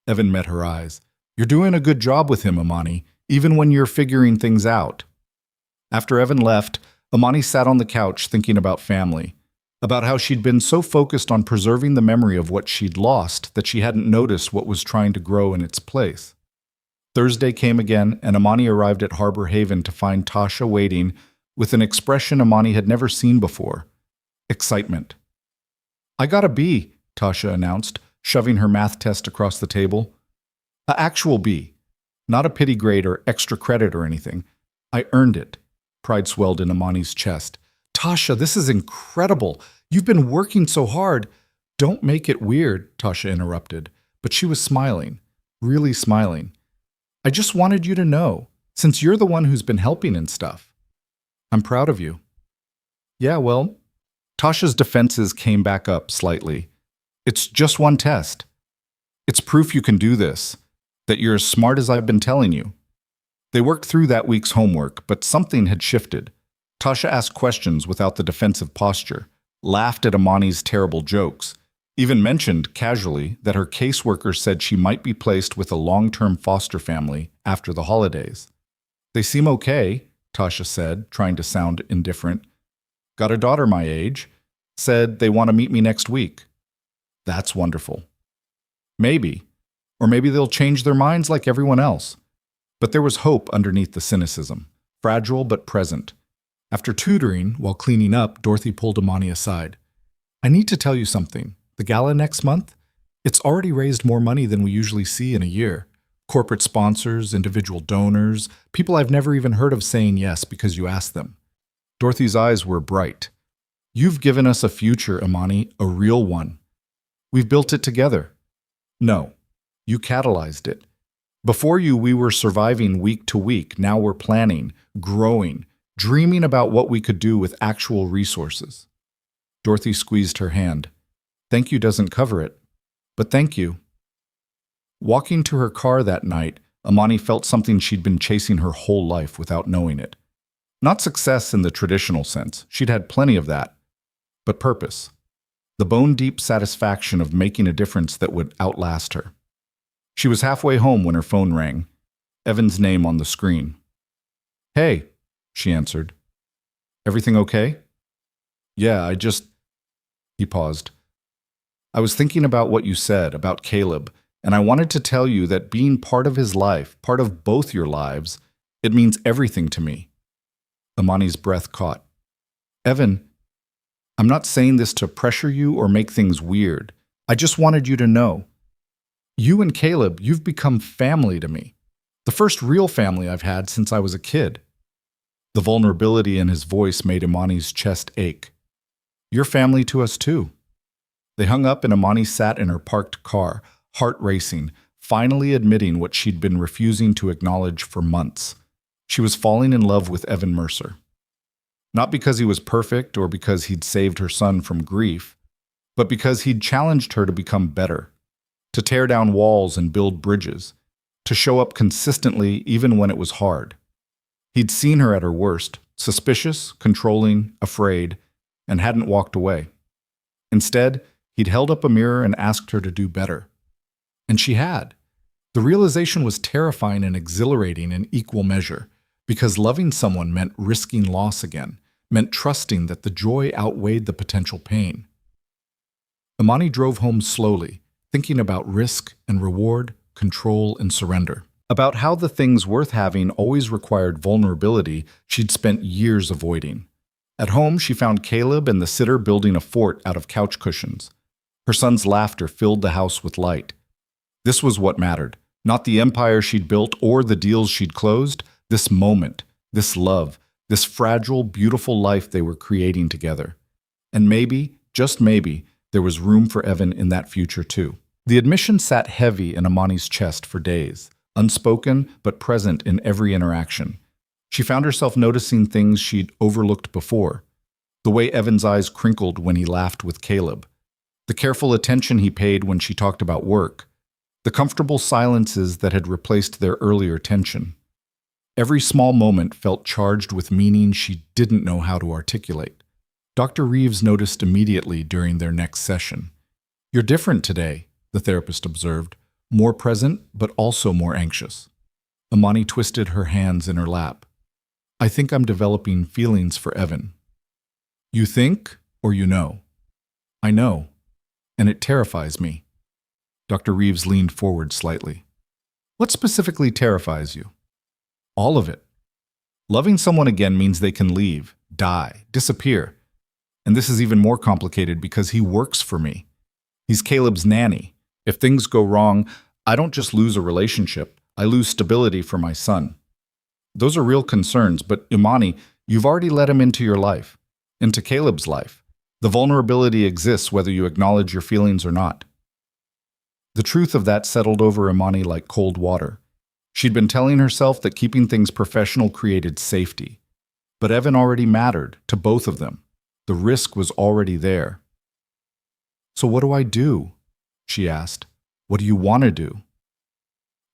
Evan met her eyes. You're doing a good job with him, Amani, even when you're figuring things out. After Evan left, Amani sat on the couch thinking about family, about how she'd been so focused on preserving the memory of what she'd lost that she hadn't noticed what was trying to grow in its place. Thursday came again, and Amani arrived at Harbor Haven to find Tasha waiting with an expression Amani had never seen before: excitement. I got a B, Tasha announced, shoving her math test across the table. An actual B, not a pity grade or extra credit or anything. I earned it. Pride swelled in Amani's chest. Tasha, this is incredible. You've been working so hard. Don't make it weird, Tasha interrupted, but she was smiling, really smiling. I just wanted you to know, since you're the one who's been helping and stuff. I'm proud of you. Yeah, well, Tasha's defenses came back up slightly. It's just one test. It's proof you can do this, that you're as smart as I've been telling you. They worked through that week's homework, but something had shifted. Tasha asked questions without the defensive posture, laughed at Amani's terrible jokes, even mentioned casually that her caseworker said she might be placed with a long-term foster family after the holidays. They seem okay, Tasha said, trying to sound indifferent. Got a daughter my age. Said they want to meet me next week. That's wonderful. Maybe. Or maybe they'll change their minds like everyone else. But there was hope underneath the cynicism, fragile but present. After tutoring, while cleaning up, Dorothy pulled Amani aside. I need to tell you something. The gala next month? It's already raised more money than we usually see in a year. Corporate sponsors, individual donors, people I've never even heard of saying yes because you asked them. Dorothy's eyes were bright. You've given us a future, Amani, a real one. We've built it together. No, you catalyzed it. Before you, we were surviving week to week. Now we're planning, growing, dreaming about what we could do with actual resources. Dorothy squeezed her hand. Thank you doesn't cover it, but thank you. Walking to her car that night, Amani felt something she'd been chasing her whole life without knowing it. Not success in the traditional sense, she'd had plenty of that, but purpose. The bone-deep satisfaction of making a difference that would outlast her. She was halfway home when her phone rang, Evan's name on the screen. Hey, she answered. Everything okay? Yeah, He paused. I was thinking about what you said about Caleb, and I wanted to tell you that being part of his life, part of both your lives, it means everything to me. Amani's breath caught. Evan, I'm not saying this to pressure you or make things weird. I just wanted you to know. You and Caleb, you've become family to me. The first real family I've had since I was a kid. The vulnerability in his voice made Amani's chest ache. You're family to us too. They hung up and Amani sat in her parked car, heart racing, finally admitting what she'd been refusing to acknowledge for months. She was falling in love with Evan Mercer. Not because he was perfect or because he'd saved her son from grief, but because he'd challenged her to become better, to tear down walls and build bridges, to show up consistently even when it was hard. He'd seen her at her worst, suspicious, controlling, afraid, and hadn't walked away. Instead, he'd held up a mirror and asked her to do better. And she had. The realization was terrifying and exhilarating in equal measure, because loving someone meant risking loss again, meant trusting that the joy outweighed the potential pain. Amani drove home slowly, thinking about risk and reward, control and surrender. About how the things worth having always required vulnerability she'd spent years avoiding. At home, she found Caleb and the sitter building a fort out of couch cushions. Her son's laughter filled the house with light. This was what mattered, not the empire she'd built or the deals she'd closed, this moment, this love, this fragile, beautiful life they were creating together. And maybe, just maybe, there was room for Evan in that future too. The admission sat heavy in Amani's chest for days, unspoken but present in every interaction. She found herself noticing things she'd overlooked before. The way Evan's eyes crinkled when he laughed with Caleb. The careful attention he paid when she talked about work. The comfortable silences that had replaced their earlier tension. Every small moment felt charged with meaning she didn't know how to articulate. Dr. Reeves noticed immediately during their next session. "You're different today," the therapist observed, more present but also more anxious. Amani twisted her hands in her lap. "I think I'm developing feelings for Evan." "You think or you know?" "I know, and it terrifies me." Dr. Reeves leaned forward slightly. "What specifically terrifies you?" "All of it. Loving someone again means they can leave, die, disappear. And this is even more complicated because he works for me. He's Caleb's nanny. If things go wrong, I don't just lose a relationship, I lose stability for my son. Those are real concerns, but Imani, you've already let him into your life, into Caleb's life. The vulnerability exists whether you acknowledge your feelings or not." The truth of that settled over Imani like cold water. She'd been telling herself that keeping things professional created safety. But Evan already mattered to both of them. The risk was already there. "So what do I do?" she asked. "What do you want to do?"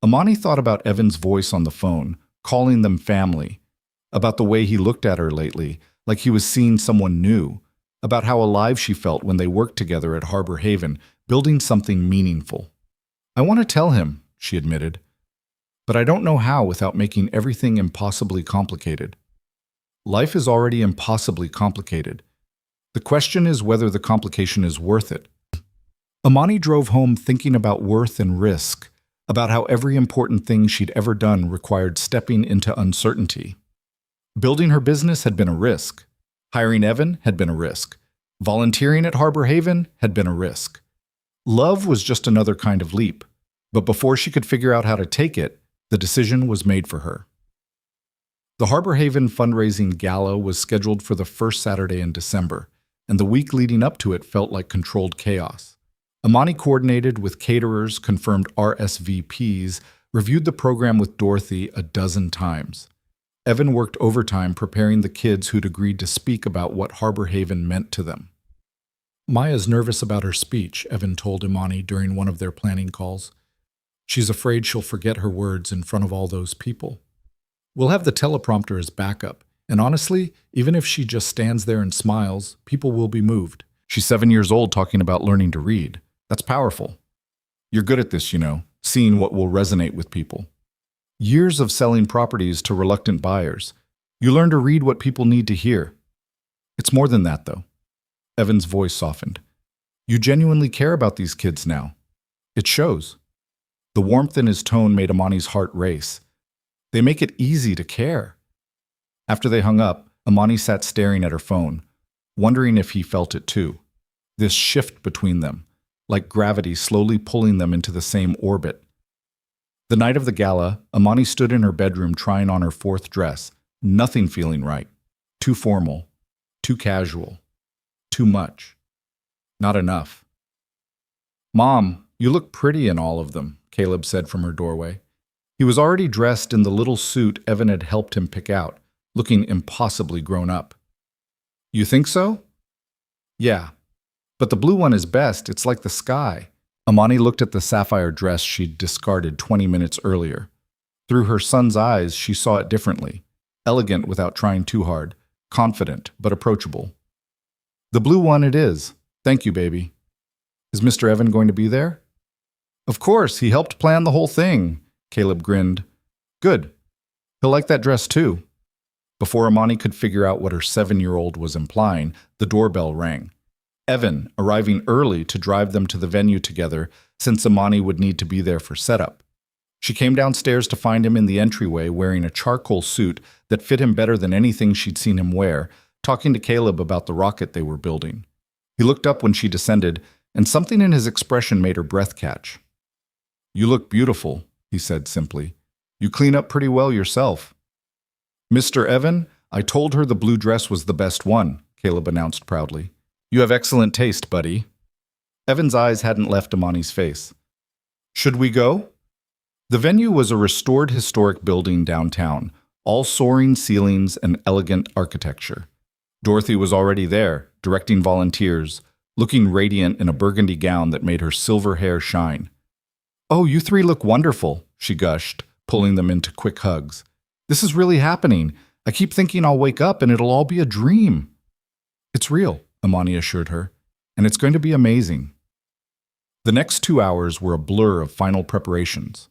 Imani thought about Evan's voice on the phone, calling them family, about the way he looked at her lately, like he was seeing someone new, about how alive she felt when they worked together at Harbor Haven, building something meaningful. "I want to tell him," she admitted, "but I don't know how without making everything impossibly complicated." Life is already impossibly complicated. The question is whether the complication is worth it. Imani drove home thinking about worth and risk, about how every important thing she'd ever done required stepping into uncertainty. Building her business had been a risk. Hiring Evan had been a risk. Volunteering at Harbor Haven had been a risk. Love was just another kind of leap. But before she could figure out how to take it, the decision was made for her. The Harbor Haven fundraising gala was scheduled for the first Saturday in December, and the week leading up to it felt like controlled chaos. Imani coordinated with caterers, confirmed RSVPs, reviewed the program with Dorothy a dozen times. Evan worked overtime preparing the kids who'd agreed to speak about what Harbor Haven meant to them. "Maya's nervous about her speech," Evan told Imani during one of their planning calls. "She's afraid she'll forget her words in front of all those people. We'll have the teleprompter as backup, and honestly, even if she just stands there and smiles, people will be moved. She's 7 years old talking about learning to read. That's powerful. You're good at this, seeing what will resonate with people. Years of selling properties to reluctant buyers. You learn to read what people need to hear. It's more than that, though." Evan's voice softened. "You genuinely care about these kids now. It shows." The warmth in his tone made Imani's heart race. They make it easy to care. After they hung up, Imani sat staring at her phone, wondering if he felt it too. This shift between them, like gravity slowly pulling them into the same orbit. The night of the gala, Imani stood in her bedroom trying on her fourth dress, nothing feeling right. Too formal, too casual, too much. Not enough. "Mom, you look pretty in all of them," Caleb said from her doorway. He was already dressed in the little suit Evan had helped him pick out, looking impossibly grown up. "You think so?" "Yeah. But the blue one is best. It's like the sky." Imani looked at the sapphire dress she'd discarded 20 minutes earlier. Through her son's eyes, she saw it differently. Elegant without trying too hard. Confident, but approachable. "The blue one it is. Thank you, baby." "Is Mr. Evan going to be there?" "Of course. He helped plan the whole thing." Caleb grinned. "Good. He'll like that dress too." Before Imani could figure out what her 7-year-old was implying, the doorbell rang. Evan, arriving early to drive them to the venue together, since Imani would need to be there for setup. She came downstairs to find him in the entryway wearing a charcoal suit that fit him better than anything she'd seen him wear, talking to Caleb about the rocket they were building. He looked up when she descended, and something in his expression made her breath catch. "You look beautiful," he said simply. "You clean up pretty well yourself." "Mr. Evan, I told her the blue dress was the best one," Caleb announced proudly. You have excellent taste, buddy. Evan's eyes hadn't left Amani's face. Should we go? The venue was a restored historic building downtown, all soaring ceilings and elegant architecture. Dorothy was already there, directing volunteers, looking radiant in a burgundy gown that made her silver hair shine. "Oh, you three look wonderful," she gushed, pulling them into quick hugs. "This is really happening. I keep thinking I'll wake up and it'll all be a dream." "It's real," Amani assured her, "and it's going to be amazing." The next 2 hours were a blur of final preparations.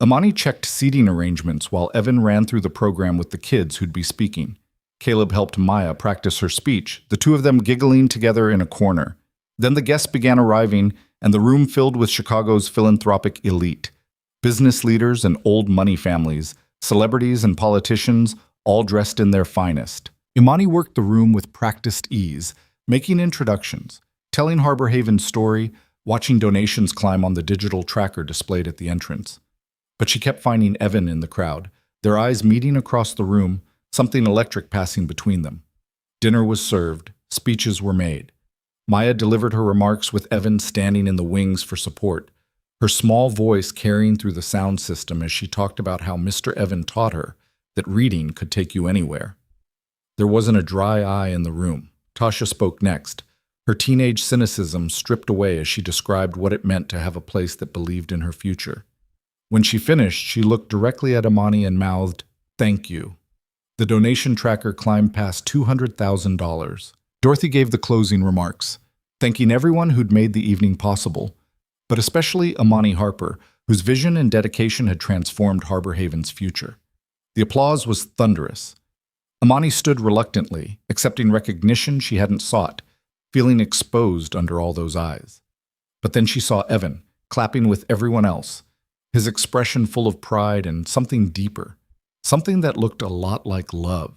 Amani checked seating arrangements while Evan ran through the program with the kids who'd be speaking. Caleb helped Maya practice her speech, the two of them giggling together in a corner. Then the guests began arriving, and the room filled with Chicago's philanthropic elite. Business leaders and old money families, celebrities and politicians, all dressed in their finest. Imani worked the room with practiced ease, making introductions, telling Harbor Haven's story, watching donations climb on the digital tracker displayed at the entrance. But she kept finding Evan in the crowd, their eyes meeting across the room, something electric passing between them. Dinner was served, speeches were made. Maya delivered her remarks with Evan standing in the wings for support, her small voice carrying through the sound system as she talked about how Mr. Evan taught her that reading could take you anywhere. There wasn't a dry eye in the room. Tasha spoke next, her teenage cynicism stripped away as she described what it meant to have a place that believed in her future. When she finished, she looked directly at Amani and mouthed, "Thank you." The donation tracker climbed past $200,000. Dorothy gave the closing remarks, thanking everyone who'd made the evening possible, but especially Amani Harper, whose vision and dedication had transformed Harbor Haven's future. The applause was thunderous. Amani stood reluctantly, accepting recognition she hadn't sought, feeling exposed under all those eyes. But then she saw Evan, clapping with everyone else, his expression full of pride and something deeper, something that looked a lot like love.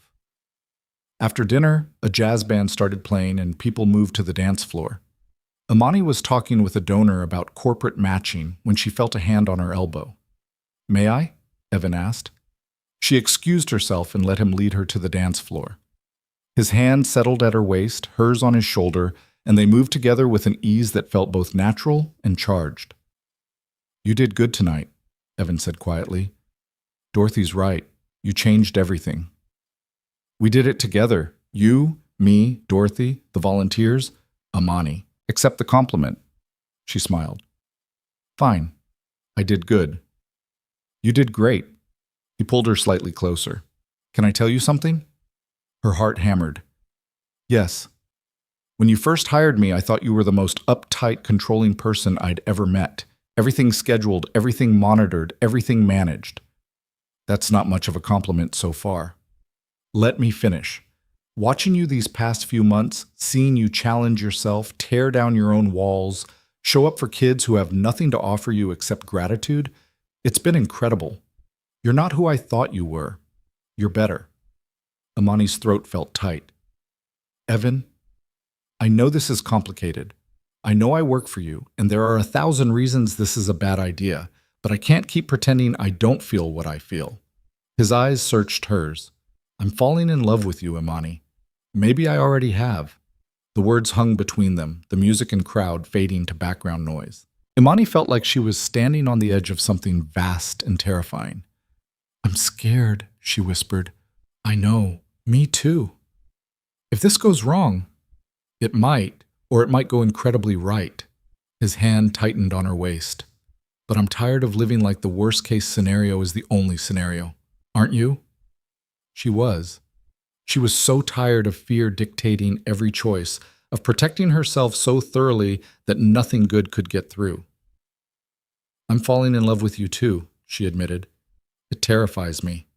After dinner, a jazz band started playing and people moved to the dance floor. Amani was talking with a donor about corporate matching when she felt a hand on her elbow. "May I?" Evan asked. She excused herself and let him lead her to the dance floor. His hand settled at her waist, hers on his shoulder, and they moved together with an ease that felt both natural and charged. "You did good tonight," Evan said quietly. "Dorothy's right. You changed everything." "We did it together. You, me, Dorothy, the volunteers, Amani. Accept the compliment." She smiled. "Fine. I did good." "You did great." He pulled her slightly closer. "Can I tell you something?" Her heart hammered. "Yes. When you first hired me, I thought you were the most uptight, controlling person I'd ever met. Everything scheduled, everything monitored, everything managed. That's not much of a compliment so far. Let me finish. Watching you these past few months, seeing you challenge yourself, tear down your own walls, show up for kids who have nothing to offer you except gratitude, it's been incredible. You're not who I thought you were. You're better." Amani's throat felt tight. "Evan, I know this is complicated. I know I work for you, and there are 1,000 reasons this is a bad idea, but I can't keep pretending I don't feel what I feel." His eyes searched hers. "I'm falling in love with you, Imani. Maybe I already have." The words hung between them, the music and crowd fading to background noise. Imani felt like she was standing on the edge of something vast and terrifying. "I'm scared," she whispered. "I know. Me too. If this goes wrong, it might, or it might go incredibly right." His hand tightened on her waist. "But I'm tired of living like the worst-case scenario is the only scenario. Aren't you?" She was. She was so tired of fear dictating every choice, of protecting herself so thoroughly that nothing good could get through. "I'm falling in love with you too," she admitted. "It terrifies me."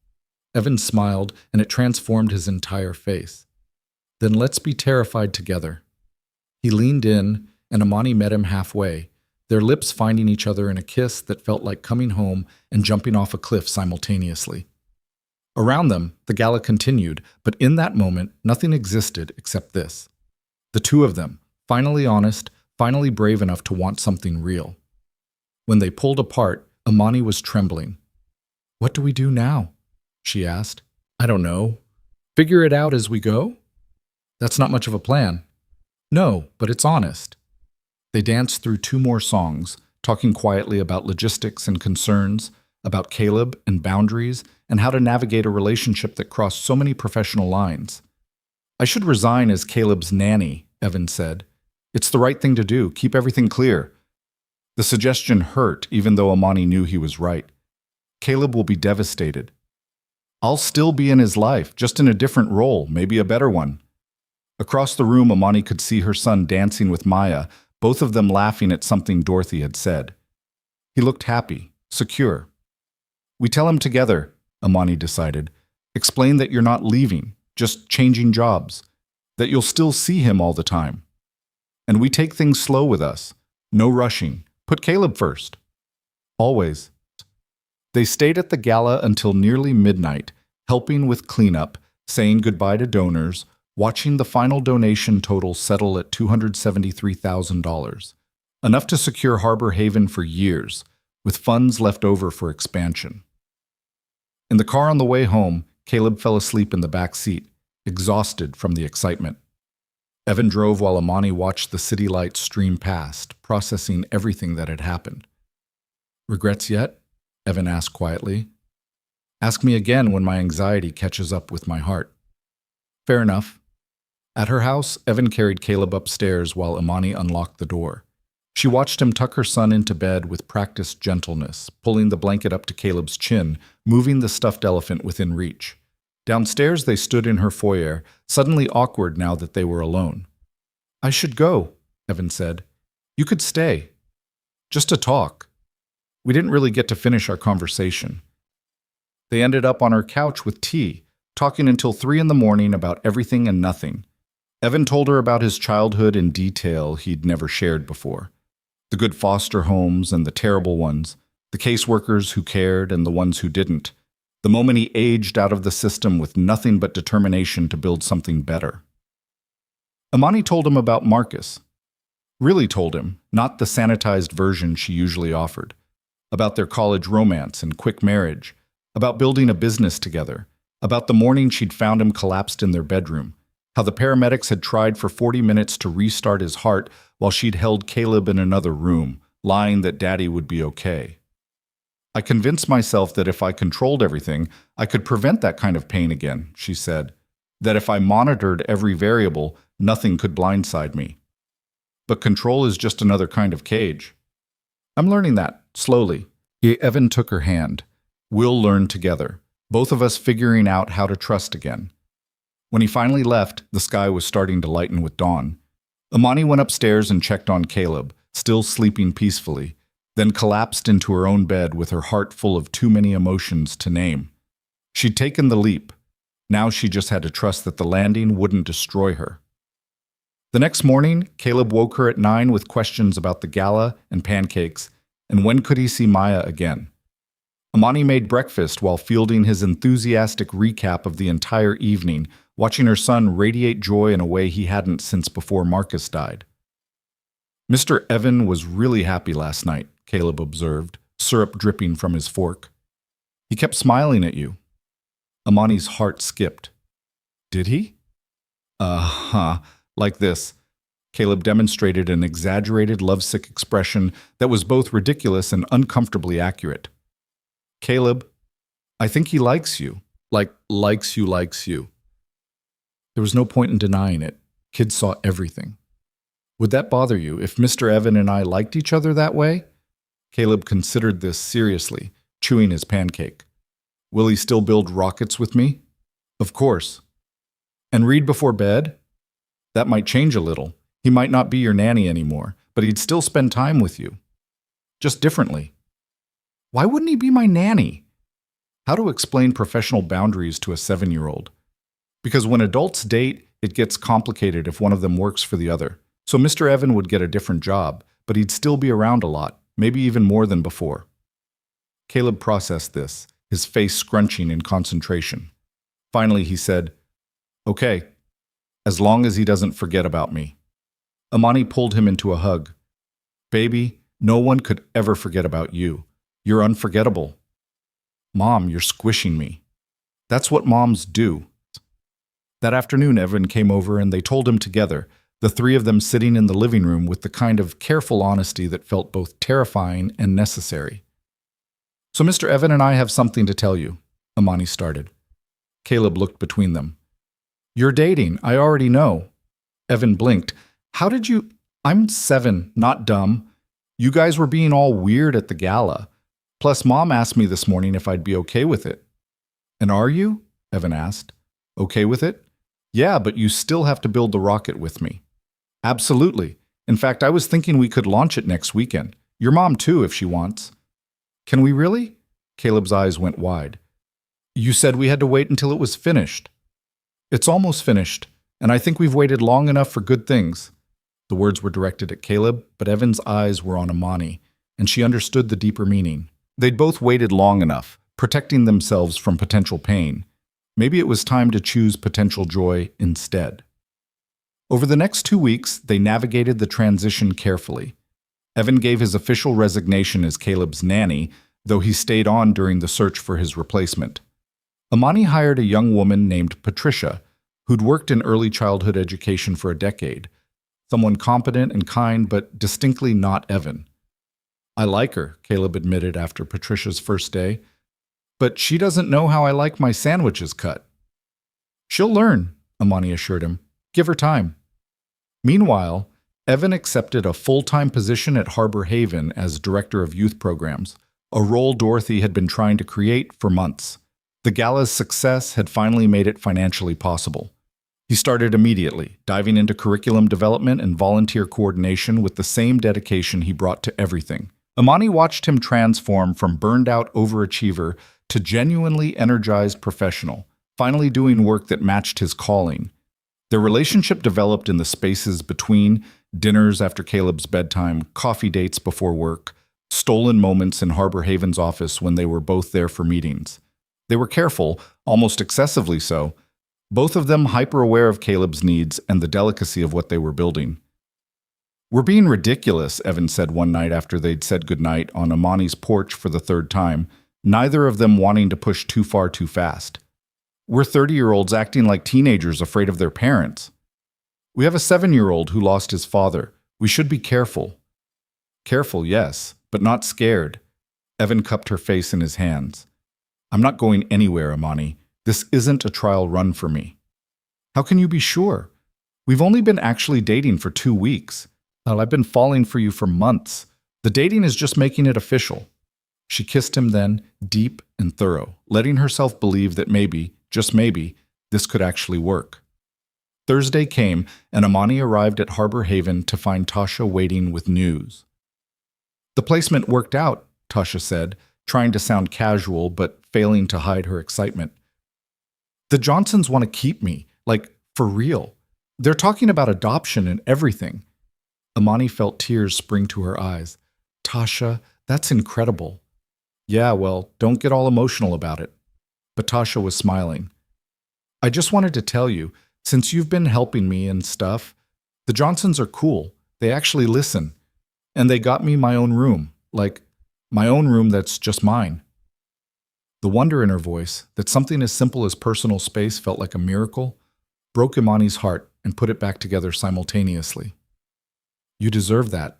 Evan smiled, and it transformed his entire face. "Then let's be terrified together." He leaned in, and Amani met him halfway, their lips finding each other in a kiss that felt like coming home and jumping off a cliff simultaneously. Around them, the gala continued, but in that moment, nothing existed except this. The two of them, finally honest, finally brave enough to want something real. When they pulled apart, Amani was trembling. "What do we do now?" she asked. "I don't know. Figure it out as we go?" "That's not much of a plan." No, but it's honest. They danced through 2 more songs, talking quietly about logistics and concerns, about Caleb and boundaries, and how to navigate a relationship that crossed so many professional lines. I should resign as Caleb's nanny, Evan said. It's the right thing to do. Keep everything clear. The suggestion hurt, even though Amani knew he was right. Caleb will be devastated. I'll still be in his life, just in a different role, maybe a better one. Across the room, Amani could see her son dancing with Maya, both of them laughing at something Dorothy had said. He looked happy, secure. We tell him together, Amani decided. Explain that you're not leaving, just changing jobs, that you'll still see him all the time. And we take things slow with us. No rushing. Put Caleb first. Always. They stayed at the gala until nearly midnight, helping with cleanup, saying goodbye to donors, watching the final donation total settle at $273,000, enough to secure Harbor Haven for years, with funds left over for expansion. In the car on the way home, Caleb fell asleep in the back seat, exhausted from the excitement. Evan drove while Amani watched the city lights stream past, processing everything that had happened. Regrets yet? Evan asked quietly. Ask me again when my anxiety catches up with my heart. Fair enough. At her house, Evan carried Caleb upstairs while Amani unlocked the door. She watched him tuck her son into bed with practiced gentleness, pulling the blanket up to Caleb's chin, moving the stuffed elephant within reach. Downstairs they stood in her foyer, suddenly awkward now that they were alone. I should go, Evan said. You could stay. Just to talk. We didn't really get to finish our conversation. They ended up on her couch with tea, talking until 3 in the morning about everything and nothing. Evan told her about his childhood in detail he'd never shared before. The good foster homes and the terrible ones, the caseworkers who cared and the ones who didn't. The moment he aged out of the system with nothing but determination to build something better. Amani told him about Marcus. Really told him, not the sanitized version she usually offered. About their college romance and quick marriage. About building a business together. About the morning she'd found him collapsed in their bedroom. How the paramedics had tried for 40 minutes to restart his heart while she'd held Caleb in another room, lying that Daddy would be okay. I convinced myself that if I controlled everything, I could prevent that kind of pain again, she said. That if I monitored every variable, nothing could blindside me. But control is just another kind of cage. I'm learning that, slowly. Evan took her hand. We'll learn together, both of us figuring out how to trust again. When he finally left, the sky was starting to lighten with dawn. Amani went upstairs and checked on Caleb, still sleeping peacefully, then collapsed into her own bed with her heart full of too many emotions to name. She'd taken the leap. Now she just had to trust that the landing wouldn't destroy her. The next morning, Caleb woke her at 9 with questions about the gala and pancakes, and when could he see Maya again. Amani made breakfast while fielding his enthusiastic recap of the entire evening, watching her son radiate joy in a way he hadn't since before Marcus died. Mr. Evan was really happy last night, Caleb observed, syrup dripping from his fork. He kept smiling at you. Amani's heart skipped. Did he? Like this. Caleb demonstrated an exaggerated lovesick expression that was both ridiculous and uncomfortably accurate. Caleb, I think he likes you. Likes you. There was no point in denying it. Kids saw everything. Would that bother you if Mr. Evan and I liked each other that way? Caleb considered this seriously, chewing his pancake. Will he still build rockets with me? Of course. And read before bed? That might change a little. He might not be your nanny anymore, but he'd still spend time with you. Just differently. Why wouldn't he be my nanny? How to explain professional boundaries to a 7-year-old? Because when adults date, it gets complicated if one of them works for the other. So Mr. Evan would get a different job, but he'd still be around a lot, maybe even more than before. Caleb processed this, his face scrunching in concentration. Finally, he said, Okay, as long as he doesn't forget about me. Amani pulled him into a hug. Baby, no one could ever forget about you. You're unforgettable. Mom, you're squishing me. That's what moms do. That afternoon, Evan came over and they told him together, the three of them sitting in the living room with the kind of careful honesty that felt both terrifying and necessary. "So Mr. Evan and I have something to tell you," Amani started. Caleb looked between them. "You're dating, I already know." Evan blinked. "How did you—" "I'm 7, not dumb. You guys were being all weird at the gala. Plus, Mom asked me this morning if I'd be okay with it." "And are you?" Evan asked. "Okay with it?" "Yeah, but you still have to build the rocket with me." "Absolutely. In fact, I was thinking we could launch it next weekend. Your mom too, if she wants." "Can we really?" Caleb's eyes went wide. "You said we had to wait until it was finished." "It's almost finished, and I think we've waited long enough for good things." The words were directed at Caleb, but Evan's eyes were on Amani, and she understood the deeper meaning. They'd both waited long enough, protecting themselves from potential pain. Maybe it was time to choose potential joy instead. Over the next 2 weeks, they navigated the transition carefully. Evan gave his official resignation as Caleb's nanny, though he stayed on during the search for his replacement. Amani hired a young woman named Patricia, who'd worked in early childhood education for a decade. Someone competent and kind, but distinctly not Evan. "I like her," Caleb admitted after Patricia's first day. "But she doesn't know how I like my sandwiches cut." "She'll learn," Amani assured him. "Give her time." Meanwhile, Evan accepted a full-time position at Harbor Haven as Director of Youth Programs, a role Dorothy had been trying to create for months. The gala's success had finally made it financially possible. He started immediately, diving into curriculum development and volunteer coordination with the same dedication he brought to everything. Amani watched him transform from burned-out overachiever to genuinely energized professional, finally doing work that matched his calling. Their relationship developed in the spaces between dinners after Caleb's bedtime, coffee dates before work, stolen moments in Harbor Haven's office when they were both there for meetings. They were careful, almost excessively so, both of them hyper-aware of Caleb's needs and the delicacy of what they were building. "We're being ridiculous," Evan said one night after they'd said goodnight on Amani's porch for the third time, neither of them wanting to push too far too fast. "We're 30-year-olds acting like teenagers afraid of their parents. We have a 7-year-old who lost his father. We should be careful." "Careful, yes, but not scared." Evan cupped her face in his hands. "I'm not going anywhere, Amani. This isn't a trial run for me." "How can you be sure? We've only been actually dating for 2 weeks. I've been falling for you for months. The dating is just making it official." She kissed him then, deep and thorough, letting herself believe that maybe, just maybe, this could actually work. Thursday came, and Amani arrived at Harbor Haven to find Tasha waiting with news. "The placement worked out," Tasha said, trying to sound casual but failing to hide her excitement. "The Johnsons want to keep me, like, for real. They're talking about adoption and everything." Amani felt tears spring to her eyes. "Tasha, that's incredible." "Yeah, well, don't get all emotional about it." But Tasha was smiling. "I just wanted to tell you, since you've been helping me and stuff, the Johnsons are cool. They actually listen. And they got me my own room, like, my own room that's just mine." The wonder in her voice, that something as simple as personal space felt like a miracle, broke Imani's heart and put it back together simultaneously. "You deserve that.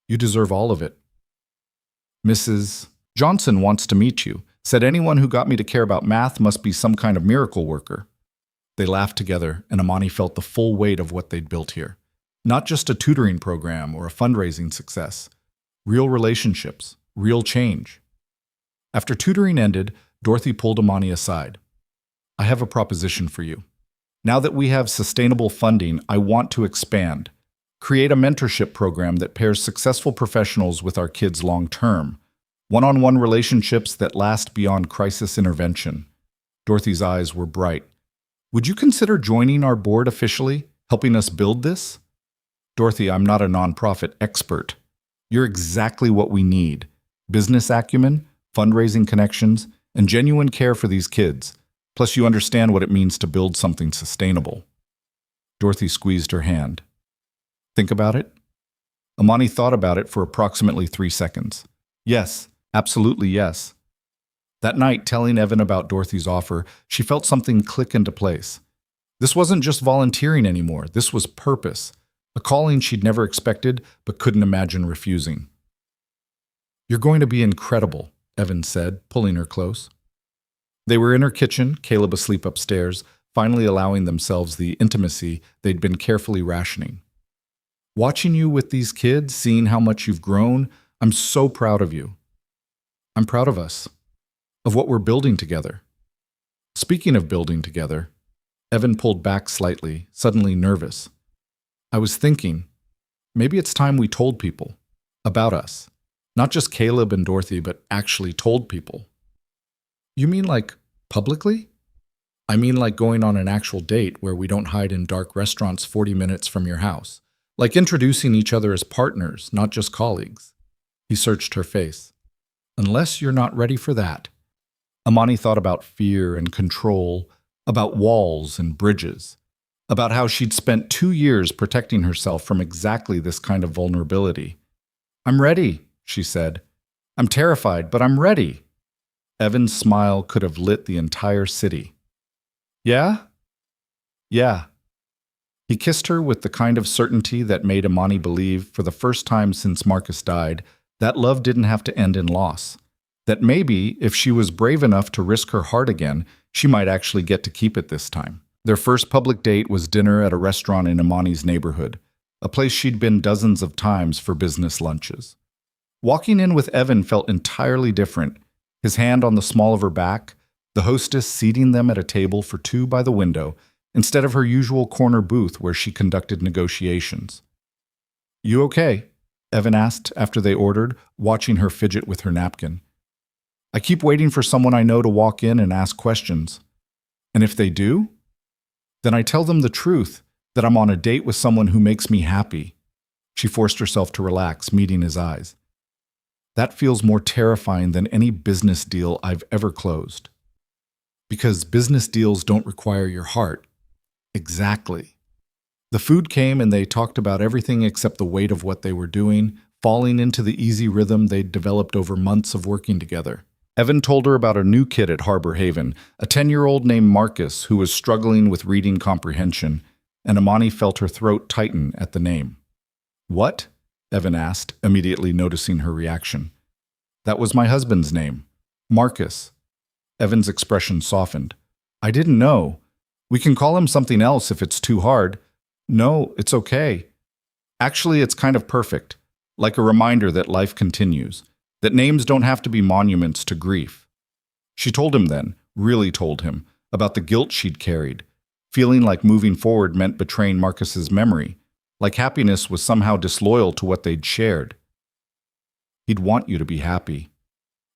You deserve all of it. Mrs. Johnson wants to meet you. Said anyone who got me to care about math must be some kind of miracle worker." They laughed together, and Amani felt the full weight of what they'd built here. Not just a tutoring program or a fundraising success. Real relationships, real change. After tutoring ended, Dorothy pulled Amani aside. "I have a proposition for you. Now that we have sustainable funding, I want to expand. Create a mentorship program that pairs successful professionals with our kids long-term. One-on-one relationships that last beyond crisis intervention." Dorothy's eyes were bright. "Would you consider joining our board officially, helping us build this?" "Dorothy, I'm not a nonprofit expert. You're exactly what we need. Business acumen, fundraising connections, and genuine care for these kids. Plus you understand what it means to build something sustainable." Dorothy squeezed her hand. "Think about it?" Amani thought about it for approximately 3 seconds. "Yes, absolutely yes." That night, telling Evan about Dorothy's offer, she felt something click into place. This wasn't just volunteering anymore. This was purpose. a calling she'd never expected but couldn't imagine refusing. "You're going to be incredible," Evan said, pulling her close. They were in her kitchen, Caleb asleep upstairs, finally allowing themselves the intimacy they'd been carefully rationing. "Watching you with these kids, seeing how much you've grown, I'm so proud of you. I'm proud of us, of what we're building together." Speaking of building together, Evan pulled back slightly, suddenly nervous. "I was thinking, maybe it's time we told people about us. Not just Caleb and Dorothy, but actually told people." "You mean like publicly?" "I mean like going on an actual date where we don't hide in dark restaurants 40 minutes from your house. Like introducing each other as partners, not just colleagues." He searched her face. "Unless you're not ready for that." Amani thought about fear and control, about walls and bridges, about how she'd spent 2 years protecting herself from exactly this kind of vulnerability. "I'm ready," she said. "I'm terrified, but I'm ready." Evan's smile could have lit the entire city. "Yeah? Yeah." He kissed her with the kind of certainty that made Amani believe, for the first time since Marcus died, that love didn't have to end in loss. That maybe, if she was brave enough to risk her heart again, she might actually get to keep it this time. Their first public date was dinner at a restaurant in Amani's neighborhood, a place she'd been dozens of times for business lunches. Walking in with Evan felt entirely different, his hand on the small of her back, the hostess seating them at a table for two by the window, instead of her usual corner booth where she conducted negotiations. "You okay?" Evan asked after they ordered, watching her fidget with her napkin. "I keep waiting for someone I know to walk in and ask questions. And if they do, then I tell them the truth, that I'm on a date with someone who makes me happy." She forced herself to relax, meeting his eyes. "That feels more terrifying than any business deal I've ever closed. Because business deals don't require your heart." "Exactly." The food came and they talked about everything except the weight of what they were doing, falling into the easy rhythm they'd developed over months of working together. Evan told her about a new kid at Harbor Haven, a 10-year-old named Marcus who was struggling with reading comprehension, and Amani felt her throat tighten at the name. "What?" Evan asked, immediately noticing her reaction. "That was my husband's name. Marcus." Evan's expression softened. "I didn't know. We can call him something else if it's too hard." "No, it's okay. Actually, it's kind of perfect, like a reminder that life continues, that names don't have to be monuments to grief." She told him then, really told him, about the guilt she'd carried, feeling like moving forward meant betraying Marcus's memory, like happiness was somehow disloyal to what they'd shared. "He'd want you to be happy,"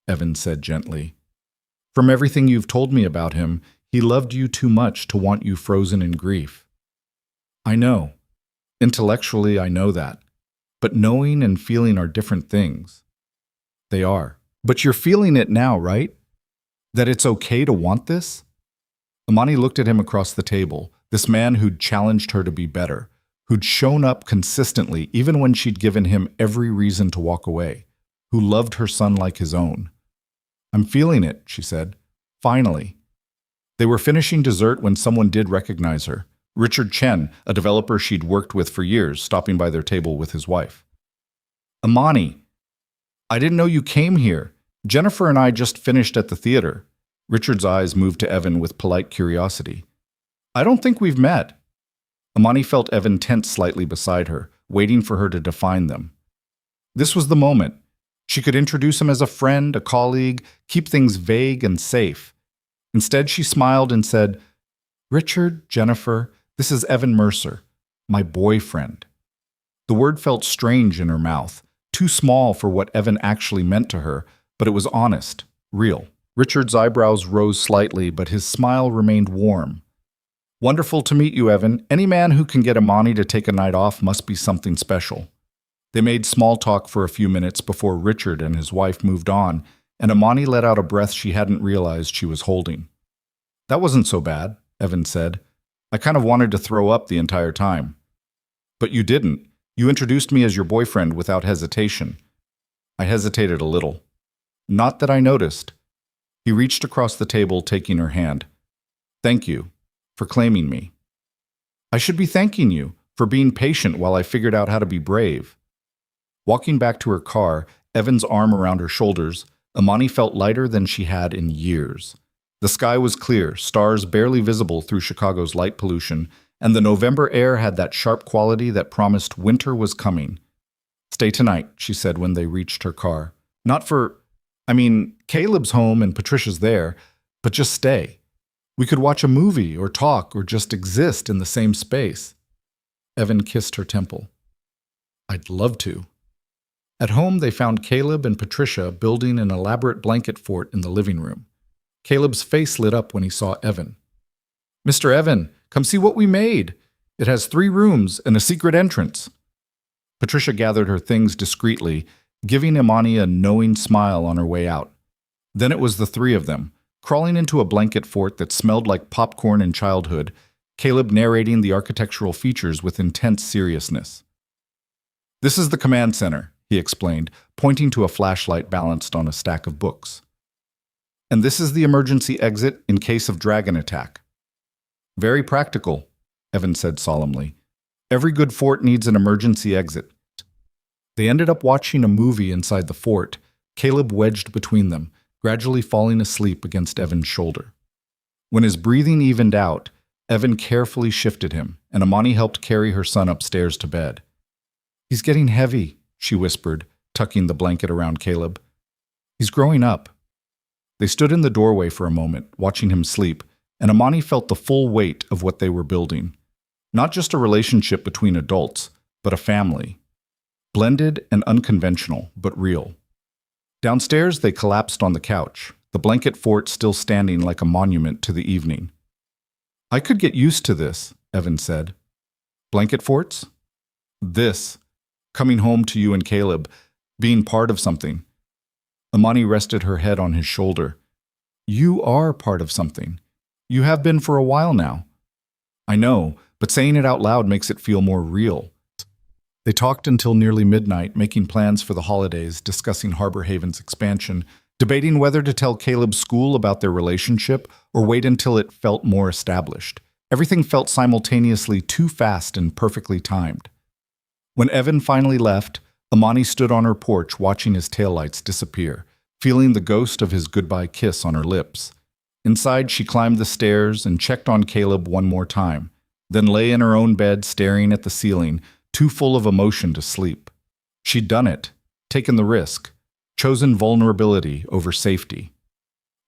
Evan said gently. "From everything you've told me about him, he loved you too much to want you frozen in grief." "I know. Intellectually, I know that. But knowing and feeling are different things." "They are. But you're feeling it now, right? That it's okay to want this?" Amani looked at him across the table, this man who'd challenged her to be better, who'd shown up consistently even when she'd given him every reason to walk away, who loved her son like his own. "I'm feeling it," she said. "Finally." They were finishing dessert when someone did recognize her. Richard Chen, a developer she'd worked with for years, stopping by their table with his wife. "Amani, I didn't know you came here. Jennifer and I just finished at the theater." Richard's eyes moved to Evan with polite curiosity. "I don't think we've met." Amani felt Evan tense slightly beside her, waiting for her to define them. This was the moment. She could introduce him as a friend, a colleague, keep things vague and safe. Instead, she smiled and said, "Richard, Jennifer, this is Evan Mercer, my boyfriend." The word felt strange in her mouth, too small for what Evan actually meant to her, but it was honest, real. Richard's eyebrows rose slightly, but his smile remained warm. "Wonderful to meet you, Evan. Any man who can get Amani to take a night off must be something special." They made small talk for a few minutes before Richard and his wife moved on, and Amani let out a breath she hadn't realized she was holding. "That wasn't so bad," Evan said. "I kind of wanted to throw up the entire time." "But you didn't. You introduced me as your boyfriend without hesitation." "I hesitated a little." "Not that I noticed." He reached across the table, taking her hand. "Thank you for claiming me." "I should be thanking you. for being patient while I figured out how to be brave. Walking back to her car, Evan's arm around her shoulders, Amani felt lighter than she had in years. The sky was clear, stars barely visible through Chicago's light pollution, and the November air had that sharp quality that promised winter was coming. "Stay tonight," she said when they reached her car. "Not for, Caleb's home and Patricia's there, but just stay. We could watch a movie or talk or just exist in the same space." Evan kissed her temple. "I'd love to." At home, they found Caleb and Patricia building an elaborate blanket fort in the living room. Caleb's face lit up when he saw Evan. "Mr. Evan, come see what we made. It has 3 rooms and a secret entrance." Patricia gathered her things discreetly, giving Imani a knowing smile on her way out. Then it was the 3 of them, crawling into a blanket fort that smelled like popcorn and childhood, Caleb narrating the architectural features with intense seriousness. "This is the command center," he explained, pointing to a flashlight balanced on a stack of books. "And this is the emergency exit in case of dragon attack." "Very practical," Evan said solemnly. "Every good fort needs an emergency exit." They ended up watching a movie inside the fort, Caleb wedged between them, gradually falling asleep against Evan's shoulder. When his breathing evened out, Evan carefully shifted him, and Imani helped carry her son upstairs to bed. "He's getting heavy," she whispered, tucking the blanket around Caleb. "He's growing up." They stood in the doorway for a moment, watching him sleep, and Imani felt the full weight of what they were building. Not just a relationship between adults, but a family. Blended and unconventional, but real. Downstairs, they collapsed on the couch, the blanket fort still standing like a monument to the evening. "I could get used to this," Evan said. "Blanket forts?" "This. Coming home to you and Caleb, being part of something." Imani rested her head on his shoulder. "You are part of something. You have been for a while now." "I know, but saying it out loud makes it feel more real." They talked until nearly midnight, making plans for the holidays, discussing Harbor Haven's expansion, debating whether to tell Caleb's school about their relationship or wait until it felt more established. Everything felt simultaneously too fast and perfectly timed. When Evan finally left, Imani stood on her porch watching his taillights disappear, feeling the ghost of his goodbye kiss on her lips. Inside, she climbed the stairs and checked on Caleb one more time, then lay in her own bed staring at the ceiling, too full of emotion to sleep. She'd done it, taken the risk, chosen vulnerability over safety.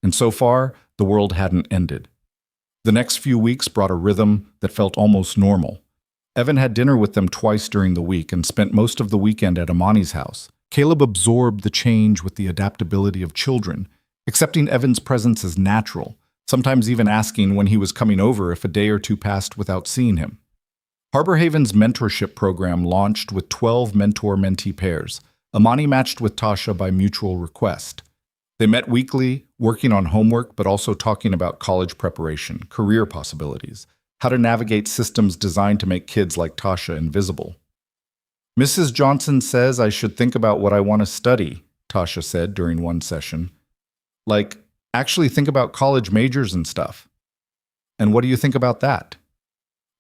And so far, the world hadn't ended. The next few weeks brought a rhythm that felt almost normal. Evan had dinner with them twice during the week and spent most of the weekend at Imani's house. Caleb absorbed the change with the adaptability of children, accepting Evan's presence as natural, sometimes even asking when he was coming over if a day or 2 passed without seeing him. Harbor Haven's mentorship program launched with 12 mentor-mentee pairs. Imani matched with Tasha by mutual request. They met weekly, working on homework but also talking about college preparation, career possibilities, how to navigate systems designed to make kids like Tasha invisible. "Mrs. Johnson says I should think about what I want to study," Tasha said during one session. "Like, actually think about college majors and stuff." "And what do you think about that?"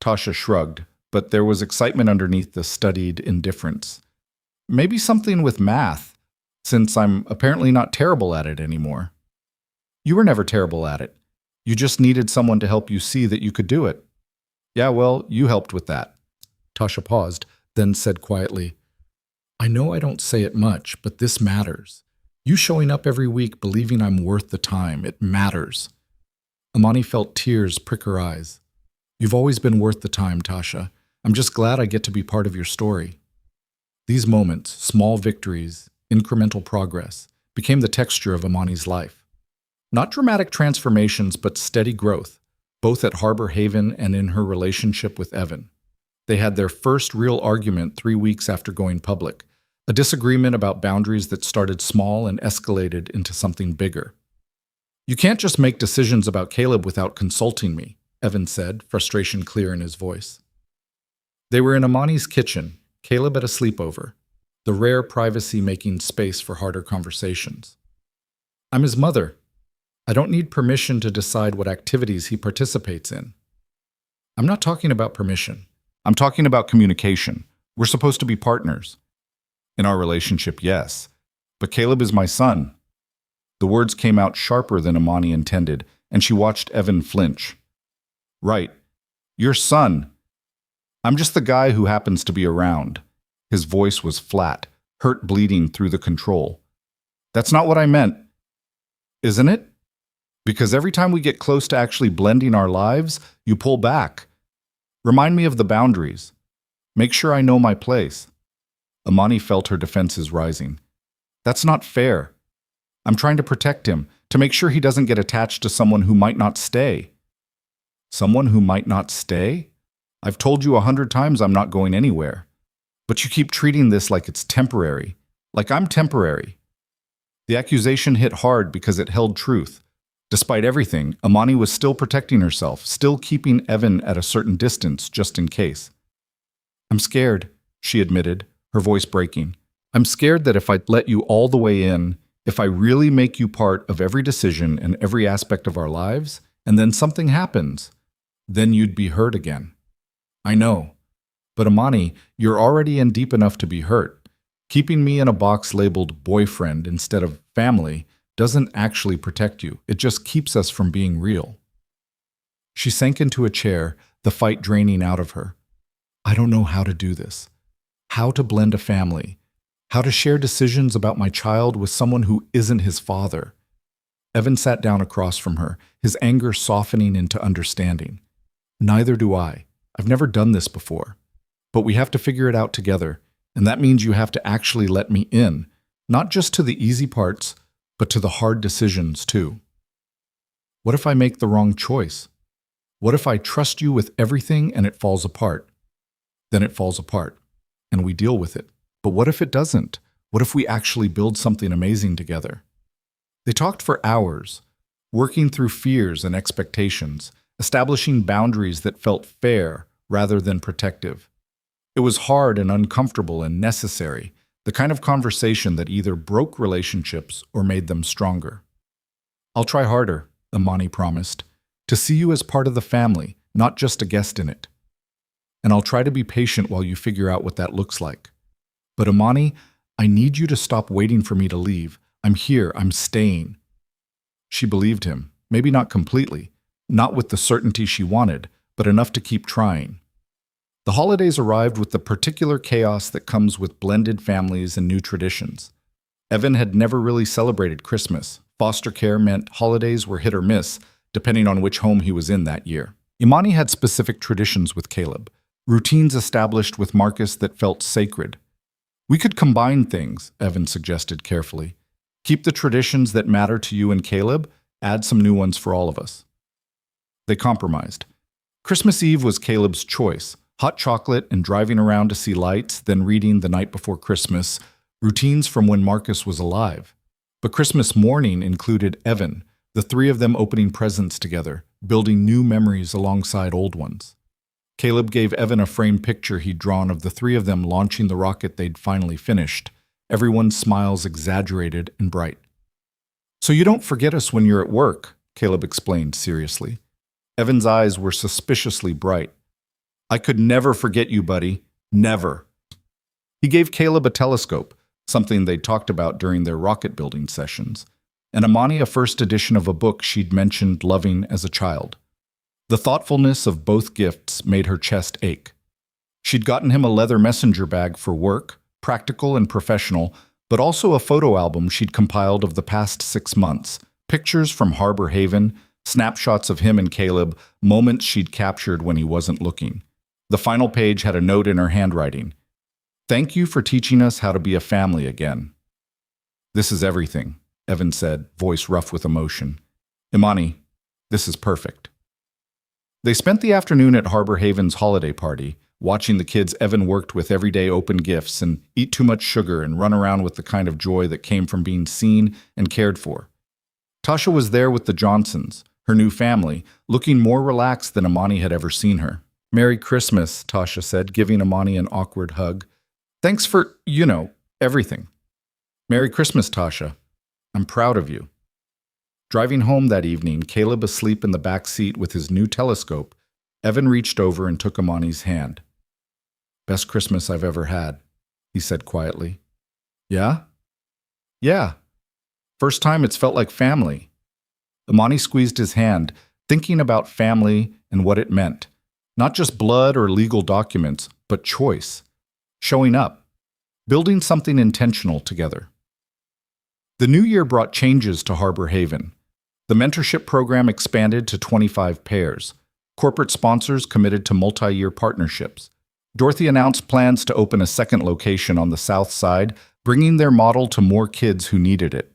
Tasha shrugged, but there was excitement underneath the studied indifference. "Maybe something with math, since I'm apparently not terrible at it anymore." "You were never terrible at it. You just needed someone to help you see that you could do it." "Yeah, well, you helped with that." Tasha paused, then said quietly, "I know I don't say it much, but this matters. You showing up every week believing I'm worth the time, it matters." Imani felt tears prick her eyes. "You've always been worth the time, Tasha. I'm just glad I get to be part of your story." These moments, small victories, incremental progress, became the texture of Imani's life. Not dramatic transformations, but steady growth, both at Harbor Haven and in her relationship with Evan. They had their first real argument 3 weeks after going public, a disagreement about boundaries that started small and escalated into something bigger. "You can't just make decisions about Caleb without consulting me," Evan said, frustration clear in his voice. They were in Imani's kitchen, Caleb at a sleepover, the rare privacy making space for harder conversations. "I'm his mother. I don't need permission to decide what activities he participates in." "I'm not talking about permission. I'm talking about communication. We're supposed to be partners. In our relationship, yes. But Caleb is my son. The words came out sharper than Imani intended, and she watched Evan flinch. Right. Your son. I'm just the guy who happens to be around. His voice was flat, hurt bleeding through the control. That's not what I meant. Isn't it? Because every time we get close to actually blending our lives, you pull back. Remind me of the boundaries. Make sure I know my place. Imani felt her defenses rising. That's not fair. I'm trying to protect him, to make sure he doesn't get attached to someone who might not stay. Someone who might not stay? I've told you 100 times I'm not going anywhere. But you keep treating this like it's temporary, like I'm temporary. The accusation hit hard because it held truth. Despite everything, Imani was still protecting herself, still keeping Evan at a certain distance just in case. I'm scared, she admitted, her voice breaking. I'm scared that if I let you all the way in, if I really make you part of every decision and every aspect of our lives, and then something happens, then you'd be hurt again. I know. But Imani, you're already in deep enough to be hurt. Keeping me in a box labeled boyfriend instead of family doesn't actually protect you. It just keeps us from being real. She sank into a chair, the fight draining out of her. I don't know how to do this. How to blend a family. How to share decisions about my child with someone who isn't his father. Evan sat down across from her, his anger softening into understanding. Neither do I. I've never done this before. But we have to figure it out together, and that means you have to actually let me in, not just to the easy parts, but to the hard decisions too. What if I make the wrong choice? What if I trust you with everything and it falls apart? Then it falls apart, and we deal with it. But what if it doesn't? What if we actually build something amazing together? They talked for hours, working through fears and expectations, establishing boundaries that felt fair rather than protective. It was hard and uncomfortable and necessary, the kind of conversation that either broke relationships or made them stronger. I'll try harder, Imani promised, to see you as part of the family, not just a guest in it. And I'll try to be patient while you figure out what that looks like. But Imani, I need you to stop waiting for me to leave. I'm here, I'm staying. She believed him, maybe not completely, not with the certainty she wanted, but enough to keep trying. The holidays arrived with the particular chaos that comes with blended families and new traditions. Evan had never really celebrated Christmas. Foster care meant holidays were hit or miss, depending on which home he was in that year. Imani had specific traditions with Caleb, routines established with Marcus that felt sacred. We could combine things, Evan suggested carefully. Keep the traditions that matter to you and Caleb, add some new ones for all of us. They compromised. Christmas Eve was Caleb's choice. Hot chocolate and driving around to see lights, then reading The Night Before Christmas, routines from when Marcus was alive. But Christmas morning included Evan, the three of them opening presents together, building new memories alongside old ones. Caleb gave Evan a framed picture he'd drawn of the three of them launching the rocket they'd finally finished, everyone's smiles exaggerated and bright. So you don't forget us when you're at work, Caleb explained seriously. Evan's eyes were suspiciously bright. I could never forget you, buddy. Never. He gave Caleb a telescope, something they'd talked about during their rocket building sessions, and Imani a first edition of a book she'd mentioned loving as a child. The thoughtfulness of both gifts made her chest ache. She'd gotten him a leather messenger bag for work, practical and professional, but also a photo album she'd compiled of the past 6 months, pictures from Harbor Haven, snapshots of him and Caleb, moments she'd captured when he wasn't looking. The final page had a note in her handwriting. Thank you for teaching us how to be a family again. This is everything, Evan said, voice rough with emotion. Imani, this is perfect. They spent the afternoon at Harbor Haven's holiday party, watching the kids Evan worked with every day open gifts and eat too much sugar and run around with the kind of joy that came from being seen and cared for. Tasha was there with the Johnsons, her new family, looking more relaxed than Imani had ever seen her. Merry Christmas, Tasha said, giving Imani an awkward hug. Thanks for, everything. Merry Christmas, Tasha. I'm proud of you. Driving home that evening, Caleb asleep in the back seat with his new telescope, Evan reached over and took Imani's hand. Best Christmas I've ever had, he said quietly. Yeah? Yeah. First time it's felt like family. Amani squeezed his hand, thinking about family and what it meant. Not just blood or legal documents, but choice. Showing up. Building something intentional together. The new year brought changes to Harbor Haven. The mentorship program expanded to 25 pairs. Corporate sponsors committed to multi-year partnerships. Dorothy announced plans to open a second location on the south side, bringing their model to more kids who needed it.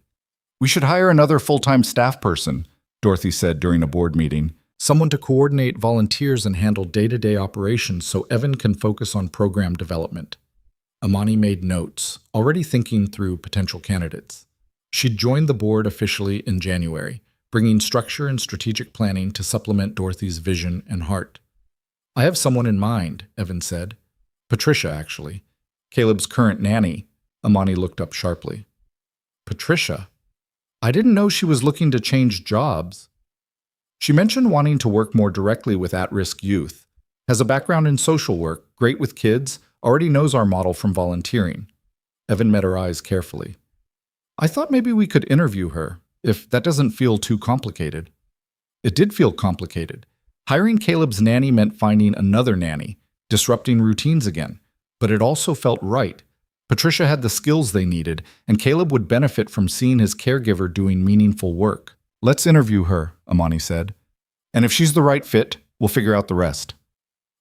We should hire another full-time staff person, Dorothy said during a board meeting. Someone to coordinate volunteers and handle day-to-day operations so Evan can focus on program development. Amani made notes, already thinking through potential candidates. She'd joined the board officially in January, bringing structure and strategic planning to supplement Dorothy's vision and heart. I have someone in mind, Evan said. Patricia, actually. Caleb's current nanny. Amani looked up sharply. Patricia? I didn't know she was looking to change jobs. She mentioned wanting to work more directly with at-risk youth. Has a background in social work, great with kids, already knows our model from volunteering. Evan met her eyes carefully. I thought maybe we could interview her, if that doesn't feel too complicated. It did feel complicated. Hiring Caleb's nanny meant finding another nanny, disrupting routines again. But it also felt right. Patricia had the skills they needed, and Caleb would benefit from seeing his caregiver doing meaningful work. Let's interview her, Amani said. And if she's the right fit, we'll figure out the rest.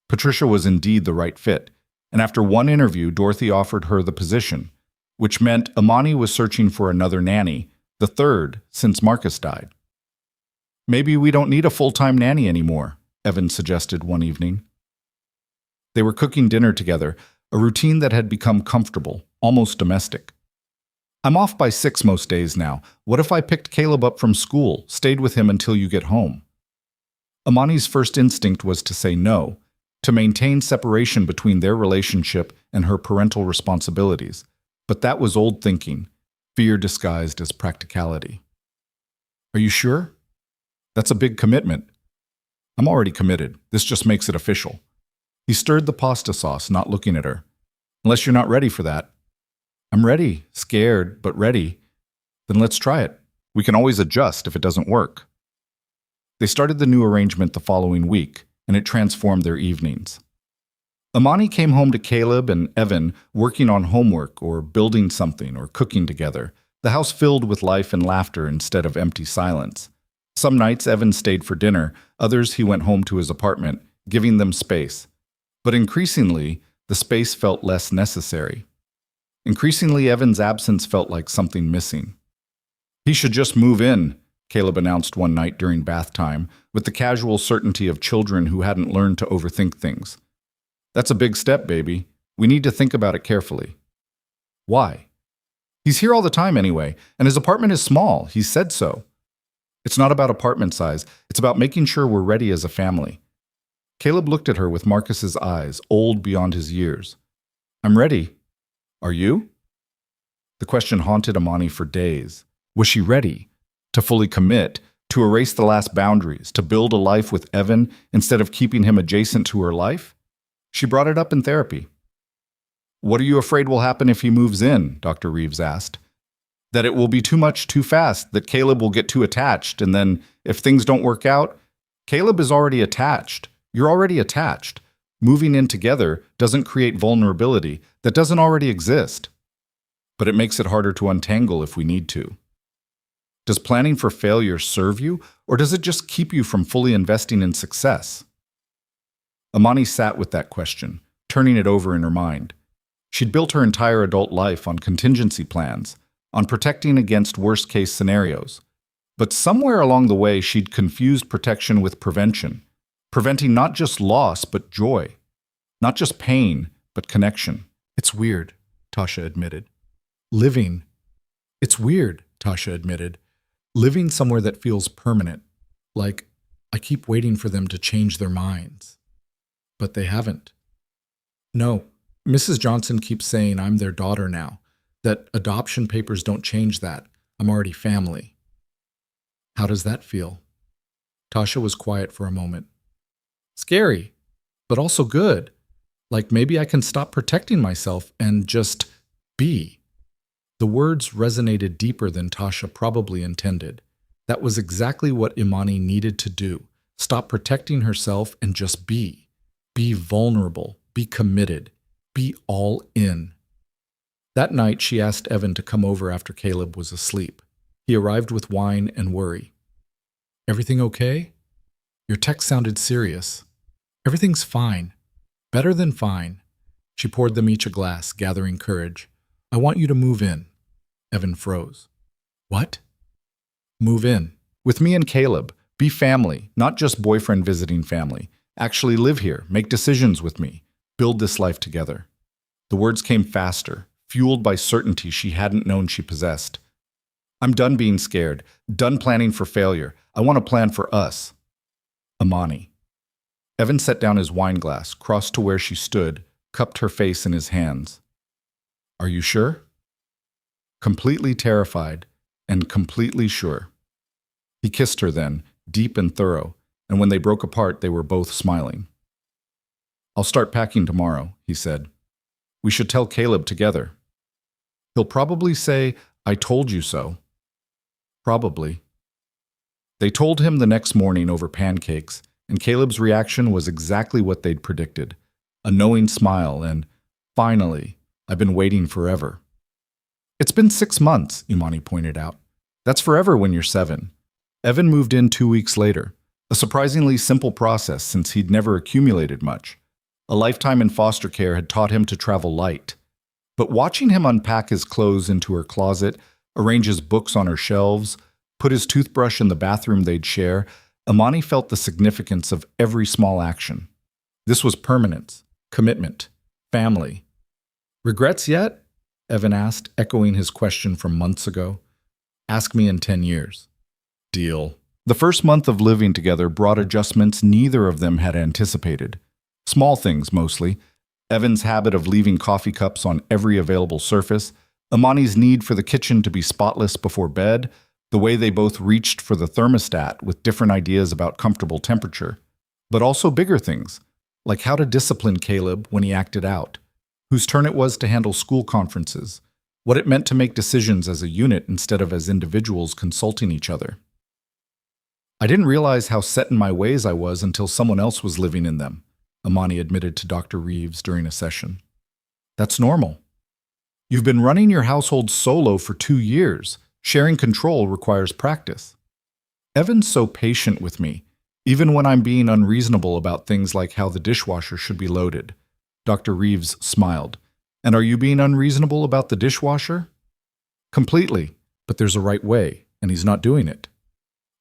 Patricia was indeed the right fit, and after one interview, Dorothy offered her the position, which meant Amani was searching for another nanny, the third since Marcus died. Maybe we don't need a full-time nanny anymore, Evan suggested one evening. They were cooking dinner together, a routine that had become comfortable, almost domestic. I'm off by 6 most days now. What if I picked Caleb up from school, stayed with him until you get home? Amani's first instinct was to say no, to maintain separation between their relationship and her parental responsibilities. But that was old thinking, fear disguised as practicality. Are you sure? That's a big commitment. I'm already committed. This just makes it official. He stirred the pasta sauce, not looking at her. Unless you're not ready for that. I'm ready, scared, but ready. Then let's try it. We can always adjust if it doesn't work. They started the new arrangement the following week, and it transformed their evenings. Amani came home to Caleb and Evan working on homework or building something or cooking together, the house filled with life and laughter instead of empty silence. Some nights Evan stayed for dinner, others he went home to his apartment, giving them space. But increasingly, the space felt less necessary. Increasingly, Evan's absence felt like something missing. He should just move in, Caleb announced one night during bath time, with the casual certainty of children who hadn't learned to overthink things. That's a big step, baby. We need to think about it carefully. Why? He's here all the time anyway, and his apartment is small. He said so. It's not about apartment size. It's about making sure we're ready as a family. Caleb looked at her with Marcus's eyes, old beyond his years. I'm ready. Are you? The question haunted Amani for days. Was she ready? To fully commit, to erase the last boundaries, to build a life with Evan instead of keeping him adjacent to her life? She brought it up in therapy. What are you afraid will happen if he moves in? Dr. Reeves asked. That it will be too much too fast, that Caleb will get too attached, and then, if things don't work out, Caleb is already attached. You're already attached. Moving in together doesn't create vulnerability that doesn't already exist. But it makes it harder to untangle if we need to. Does planning for failure serve you, or does it just keep you from fully investing in success? Amani sat with that question, turning it over in her mind. She'd built her entire adult life on contingency plans, on protecting against worst-case scenarios. But somewhere along the way, she'd confused protection with prevention, preventing not just loss, but joy. Not just pain, but connection. It's weird, Tasha admitted. It's weird, Tasha admitted. Living somewhere that feels permanent. Like, I keep waiting for them to change their minds. But they haven't. No, Mrs. Johnson keeps saying I'm their daughter now, that adoption papers don't change that. I'm already family. How does that feel? Tasha was quiet for a moment. Scary, but also good. Like maybe I can stop protecting myself and just be. The words resonated deeper than Tasha probably intended. That was exactly what Imani needed to do. Stop protecting herself and just be. Be vulnerable. Be committed. Be all in. That night, she asked Evan to come over after Caleb was asleep. He arrived with wine and worry. "Everything okay?" "Your text sounded serious." "Everything's fine. Better than fine." She poured them each a glass, gathering courage. "I want you to move in." Evan froze. "What?" "Move in. With me and Caleb. Be family, not just boyfriend visiting family. Actually live here. Make decisions with me. Build this life together." The words came faster, fueled by certainty she hadn't known she possessed. "I'm done being scared. Done planning for failure. I want to plan for us." Imani. Evan set down his wine glass, crossed to where she stood, cupped her face in his hands. "Are you sure?" Completely terrified and completely sure. He kissed her then, deep and thorough, and when they broke apart, they were both smiling. "I'll start packing tomorrow," he said. "We should tell Caleb together." "He'll probably say, 'I told you so.'" "Probably." They told him the next morning over pancakes, and Caleb's reaction was exactly what they'd predicted. A knowing smile and, "Finally, I've been waiting forever." "It's been 6 months," Imani pointed out. "That's forever when you're 7. Evan moved in 2 weeks later. A surprisingly simple process since he'd never accumulated much. A lifetime in foster care had taught him to travel light. But watching him unpack his clothes into her closet, arrange his books on her shelves, put his toothbrush in the bathroom they'd share, Imani felt the significance of every small action. This was permanence, commitment, family. "Regrets yet?" Evan asked, echoing his question from months ago. "Ask me in 10 years. Deal." The first month of living together brought adjustments neither of them had anticipated. Small things, mostly. Evan's habit of leaving coffee cups on every available surface, Imani's need for the kitchen to be spotless before bed, the way they both reached for the thermostat with different ideas about comfortable temperature. But also bigger things, like how to discipline Caleb when he acted out, whose turn it was to handle school conferences, what it meant to make decisions as a unit instead of as individuals consulting each other. "I didn't realize how set in my ways I was until someone else was living in them," Imani admitted to Dr. Reeves during a session. "That's normal. You've been running your household solo for 2 years. Sharing control requires practice." "Evan's so patient with me, even when I'm being unreasonable about things like how the dishwasher should be loaded." Dr. Reeves smiled. "And are you being unreasonable about the dishwasher?" "Completely, but there's a right way, and he's not doing it."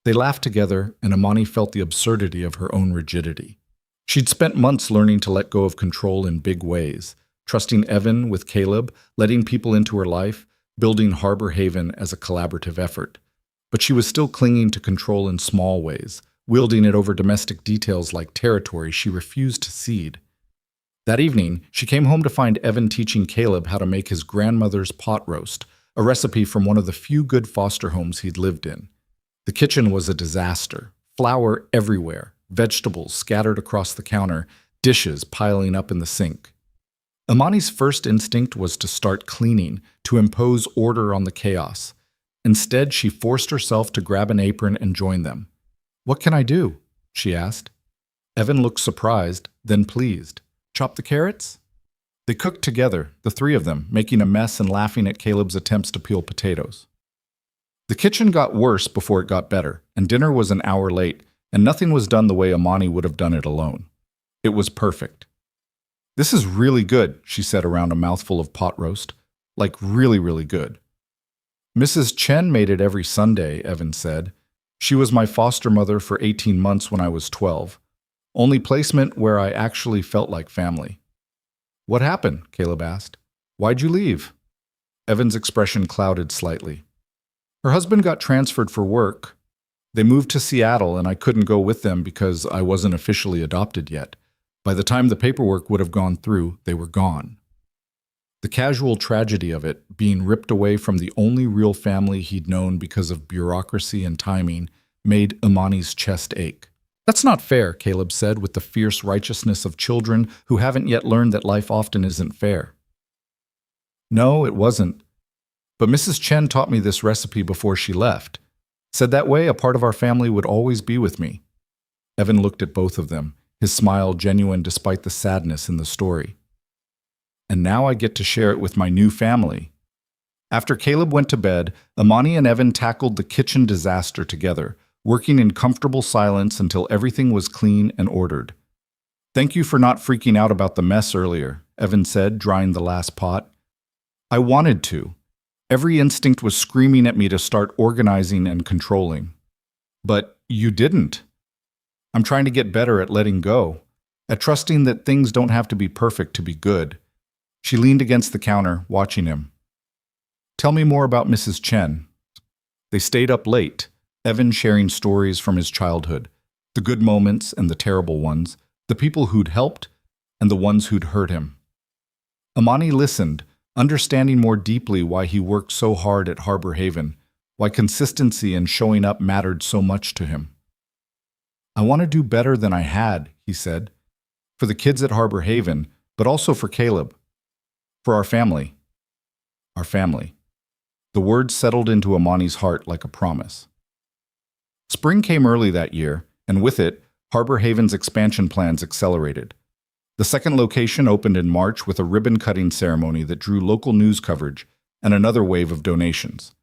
They laughed together, and Imani felt the absurdity of her own rigidity. She'd spent months learning to let go of control in big ways, trusting Evan with Caleb, letting people into her life, building Harbor Haven as a collaborative effort. But she was still clinging to control in small ways, wielding it over domestic details like territory she refused to cede. That evening, she came home to find Evan teaching Caleb how to make his grandmother's pot roast, a recipe from one of the few good foster homes he'd lived in. The kitchen was a disaster. Flour everywhere, vegetables scattered across the counter, dishes piling up in the sink. Imani's first instinct was to start cleaning, to impose order on the chaos. Instead, she forced herself to grab an apron and join them. "What can I do?" she asked. Evan looked surprised, then pleased. "Chop the carrots?" They cooked together, the 3 of them, making a mess and laughing at Caleb's attempts to peel potatoes. The kitchen got worse before it got better, and dinner was an hour late, and nothing was done the way Imani would have done it alone. It was perfect. "This is really good," she said around a mouthful of pot roast. "Like really, really good." "Mrs. Chen made it every Sunday," Evan said. "She was my foster mother for 18 months when I was 12. Only placement where I actually felt like family." "What happened?" Caleb asked. "Why'd you leave?" Evan's expression clouded slightly. "Her husband got transferred for work. They moved to Seattle and I couldn't go with them because I wasn't officially adopted yet. By the time the paperwork would have gone through, they were gone." The casual tragedy of it, being ripped away from the only real family he'd known because of bureaucracy and timing, made Imani's chest ache. That's not fair, Caleb said with the fierce righteousness of children who haven't yet learned that life often isn't fair. No, it wasn't. But Mrs. Chen taught me this recipe before she left. Said that way a part of our family would always be with me. Evan looked at both of them, his smile genuine despite the sadness in the story. And now I get to share it with my new family. After Caleb went to bed, Amani and Evan tackled the kitchen disaster together, working in comfortable silence until everything was clean and ordered. Thank you for not freaking out about the mess earlier, Evan said, drying the last pot. I wanted to. Every instinct was screaming at me to start organizing and controlling. But you didn't. I'm trying to get better at letting go, at trusting that things don't have to be perfect to be good. She leaned against the counter, watching him. Tell me more about Mrs. Chen. They stayed up late, Evan sharing stories from his childhood, the good moments and the terrible ones, the people who'd helped and the ones who'd hurt him. Amani listened, understanding more deeply why he worked so hard at Harbor Haven, why consistency and showing up mattered so much to him. I want to do better than I had, he said, for the kids at Harbor Haven, but also for Caleb, for our family. Our family. The words settled into Amani's heart like a promise. Spring came early that year, and with it, Harbor Haven's expansion plans accelerated. The second location opened in March with a ribbon-cutting ceremony that drew local news coverage and another wave of donations.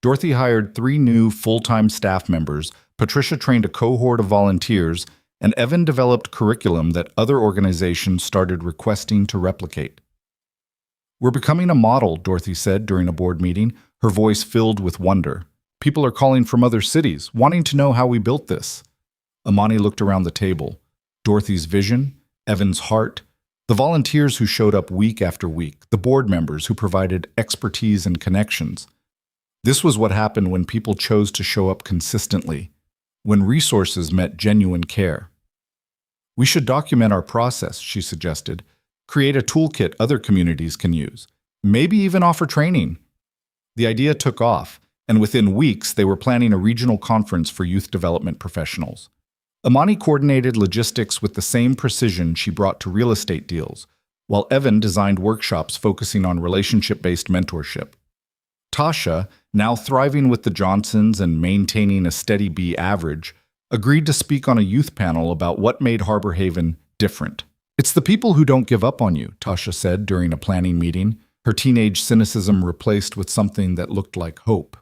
Dorothy hired 3 new full-time staff members, Patricia trained a cohort of volunteers, and Evan developed curriculum that other organizations started requesting to replicate. We're becoming a model, Dorothy said during a board meeting, her voice filled with wonder. People are calling from other cities, wanting to know how we built this. Amani looked around the table. Dorothy's vision, Evan's heart, the volunteers who showed up week after week, the board members who provided expertise and connections. This was what happened when people chose to show up consistently, when resources met genuine care. We should document our process, she suggested. Create a toolkit other communities can use. Maybe even offer training. The idea took off, and within weeks they were planning a regional conference for youth development professionals. Amani coordinated logistics with the same precision she brought to real estate deals, while Evan designed workshops focusing on relationship-based mentorship. Tasha, now thriving with the Johnsons and maintaining a steady B average, agreed to speak on a youth panel about what made Harbor Haven different. It's the people who don't give up on you, Tasha said during a planning meeting, her teenage cynicism replaced with something that looked like hope.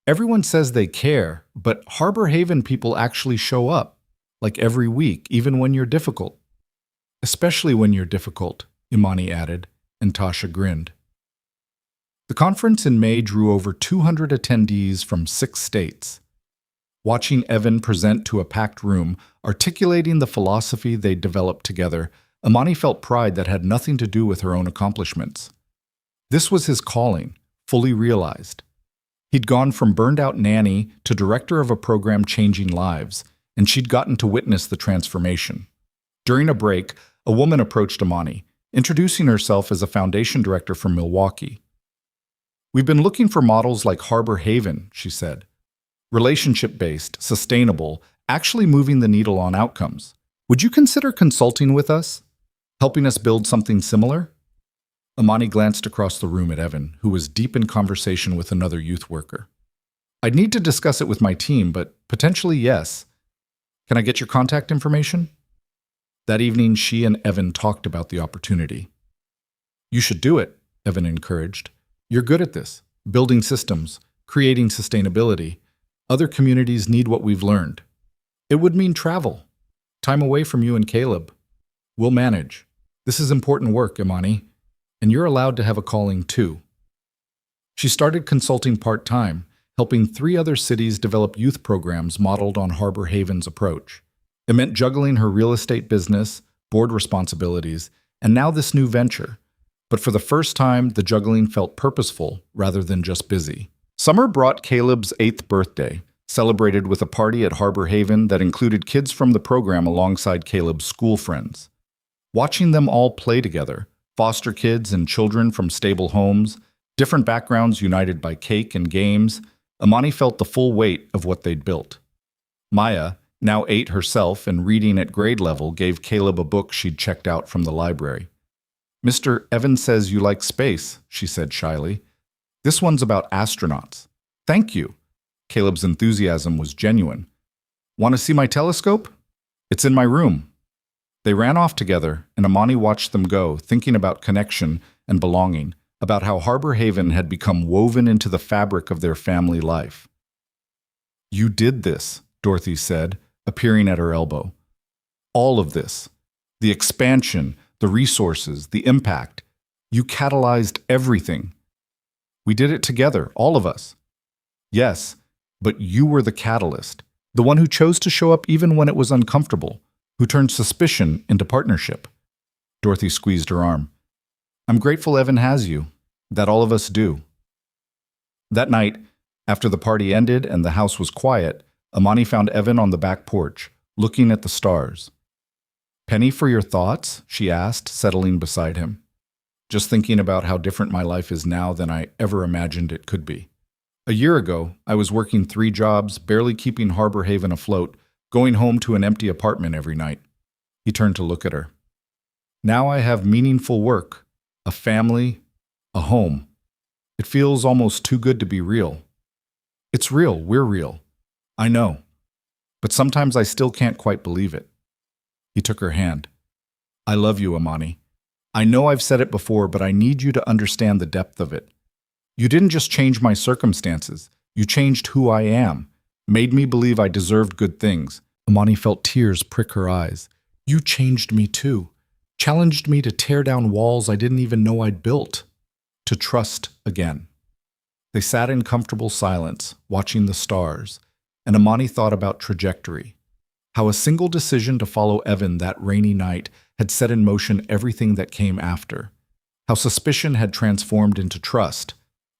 Everyone says they care, but Harbor Haven people actually show up, like every week, even when you're difficult. Especially when you're difficult, Imani added, and Tasha grinned. The conference in May drew over 200 attendees from 6 states. Watching Evan present to a packed room, articulating the philosophy they'd developed together, Imani felt pride that had nothing to do with her own accomplishments. This was his calling, fully realized. He'd gone from burned-out nanny to director of a program changing lives, and she'd gotten to witness the transformation. During a break, a woman approached Imani, introducing herself as a foundation director from Milwaukee. We've been looking for models like Harbor Haven, she said. Relationship-based, sustainable, actually moving the needle on outcomes. Would you consider consulting with us? Helping us build something similar? Imani glanced across the room at Evan, who was deep in conversation with another youth worker. I'd need to discuss it with my team, but potentially yes. Can I get your contact information? That evening, she and Evan talked about the opportunity. You should do it, Evan encouraged. You're good at this, building systems, creating sustainability. Other communities need what we've learned. It would mean travel, time away from you and Caleb. We'll manage. This is important work, Imani, and you're allowed to have a calling too. She started consulting part-time, helping 3 other cities develop youth programs modeled on Harbor Haven's approach. It meant juggling her real estate business, board responsibilities, and now this new venture. But for the first time, the juggling felt purposeful rather than just busy. Summer brought Caleb's 8th birthday, celebrated with a party at Harbor Haven that included kids from the program alongside Caleb's school friends. Watching them all play together, foster kids and children from stable homes, different backgrounds united by cake and games, Imani felt the full weight of what they'd built. Maya, now 8 herself and reading at grade level, gave Caleb a book she'd checked out from the library. "Mr. Evan says you like space," she said shyly. "This one's about astronauts." "Thank you." Caleb's enthusiasm was genuine. "Want to see my telescope? It's in my room." They ran off together, and Amani watched them go, thinking about connection and belonging, about how Harbor Haven had become woven into the fabric of their family life. "You did this," Dorothy said, appearing at her elbow. "All of this. The expansion, the resources, the impact. You catalyzed everything. We did it together, all of us." "Yes, but you were the catalyst, the one who chose to show up even when it was uncomfortable, who turned suspicion into partnership." Dorothy squeezed her arm. "I'm grateful Evan has you, that all of us do." That night, after the party ended and the house was quiet, Amani found Evan on the back porch, looking at the stars. "Penny for your thoughts?" she asked, settling beside him. "Just thinking about how different my life is now than I ever imagined it could be. A year ago, I was working 3 jobs, barely keeping Harbor Haven afloat, going home to an empty apartment every night." He turned to look at her. "Now I have meaningful work, a family, a home. It feels almost too good to be real." "It's real, we're real. I know. But sometimes I still can't quite believe it." He took her hand. "I love you, Amani. I know I've said it before, but I need you to understand the depth of it. You didn't just change my circumstances. You changed who I am, made me believe I deserved good things." Amani felt tears prick her eyes. "You changed me too. Challenged me to tear down walls I didn't even know I'd built. To trust again." They sat in comfortable silence, watching the stars, and Amani thought about trajectory. How a single decision to follow Evan that rainy night had set in motion everything that came after. How suspicion had transformed into trust,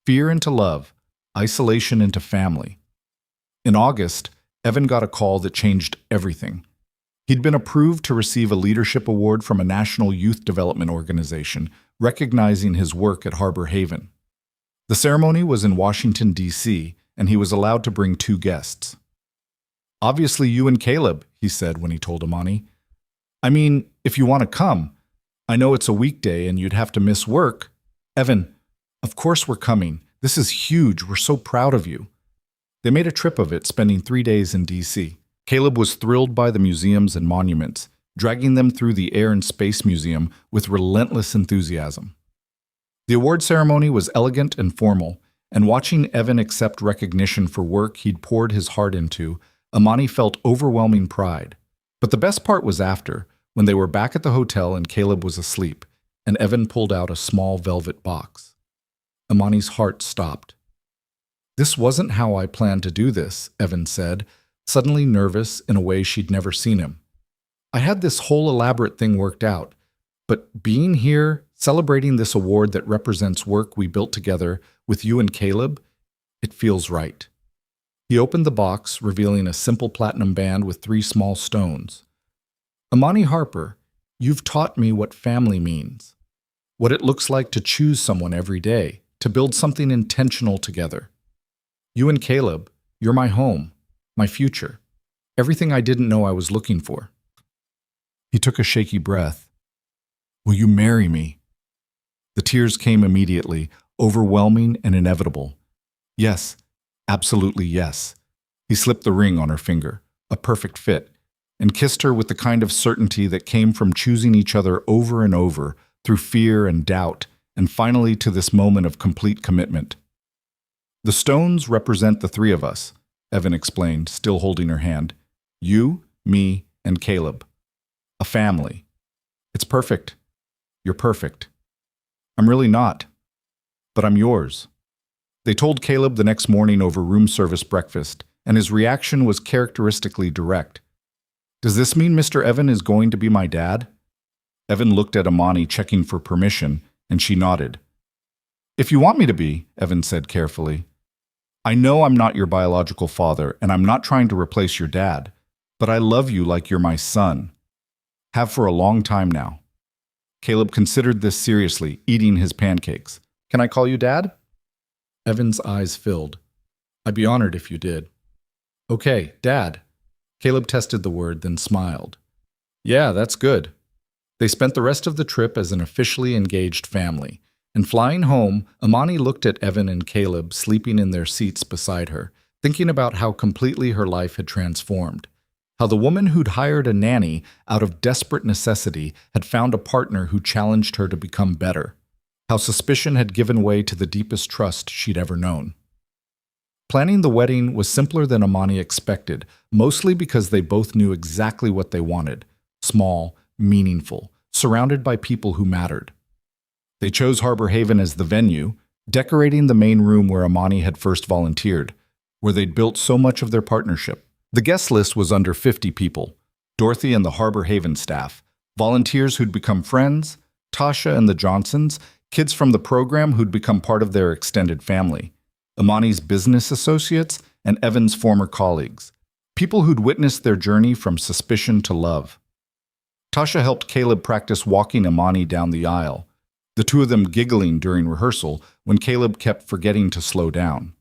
fear into love, isolation into family. In August, Evan got a call that changed everything. He'd been approved to receive a leadership award from a national youth development organization, recognizing his work at Harbor Haven. The ceremony was in Washington, D.C., and he was allowed to bring 2 guests. "Obviously you and Caleb," he said when he told Amani. "I mean, if you want to come. I know it's a weekday and you'd have to miss work." "Evan, of course we're coming. This is huge. We're so proud of you." They made a trip of it, spending 3 days in D.C. Caleb was thrilled by the museums and monuments, dragging them through the Air and Space Museum with relentless enthusiasm. The award ceremony was elegant and formal, and watching Evan accept recognition for work he'd poured his heart into, Amani felt overwhelming pride. But the best part was after, when they were back at the hotel and Caleb was asleep, and Evan pulled out a small velvet box. Amani's heart stopped. "This wasn't how I planned to do this," Evan said, suddenly nervous in a way she'd never seen him. "I had this whole elaborate thing worked out, but being here, celebrating this award that represents work we built together with you and Caleb, it feels right." He opened the box, revealing a simple platinum band with 3 small stones. "Amani Harper, you've taught me what family means, what it looks like to choose someone every day, to build something intentional together. You and Caleb, you're my home, my future, everything I didn't know I was looking for." He took a shaky breath. "Will you marry me?" The tears came immediately, overwhelming and inevitable. "Yes, absolutely yes." He slipped the ring on her finger, a perfect fit, and kissed her with the kind of certainty that came from choosing each other over and over, through fear and doubt, and finally to this moment of complete commitment. "The stones represent the 3 of us," Evan explained, still holding her hand. "You, me, and Caleb. A family. It's perfect. You're perfect. I'm really not. But I'm yours." They told Caleb the next morning over room service breakfast, and his reaction was characteristically direct. "Does this mean Mr. Evan is going to be my dad?" Evan looked at Amani, checking for permission, and she nodded. "If you want me to be," Evan said carefully. "I know I'm not your biological father, and I'm not trying to replace your dad, but I love you like you're my son. Have for a long time now." Caleb considered this seriously, eating his pancakes. "Can I call you Dad?" Evan's eyes filled. "I'd be honored if you did." "Okay, Dad." Caleb tested the word, then smiled. Yeah, that's good. They spent the rest of the trip as an officially engaged family. And flying home, Amani looked at Evan and Caleb sleeping in their seats beside her, thinking about how completely her life had transformed. How the woman who'd hired a nanny out of desperate necessity had found a partner who challenged her to become better. How suspicion had given way to the deepest trust she'd ever known. Planning the wedding was simpler than Amani expected, mostly because they both knew exactly what they wanted: small, meaningful, surrounded by people who mattered. They chose Harbor Haven as the venue, decorating the main room where Amani had first volunteered, where they'd built so much of their partnership. The guest list was under 50 people: Dorothy and the Harbor Haven staff, volunteers who'd become friends, Tasha and the Johnsons, kids from the program who'd become part of their extended family, Amani's business associates, and Evan's former colleagues, people who'd witnessed their journey from suspicion to love. Tasha helped Caleb practice walking Amani down the aisle, the two of them giggling during rehearsal when Caleb kept forgetting to slow down.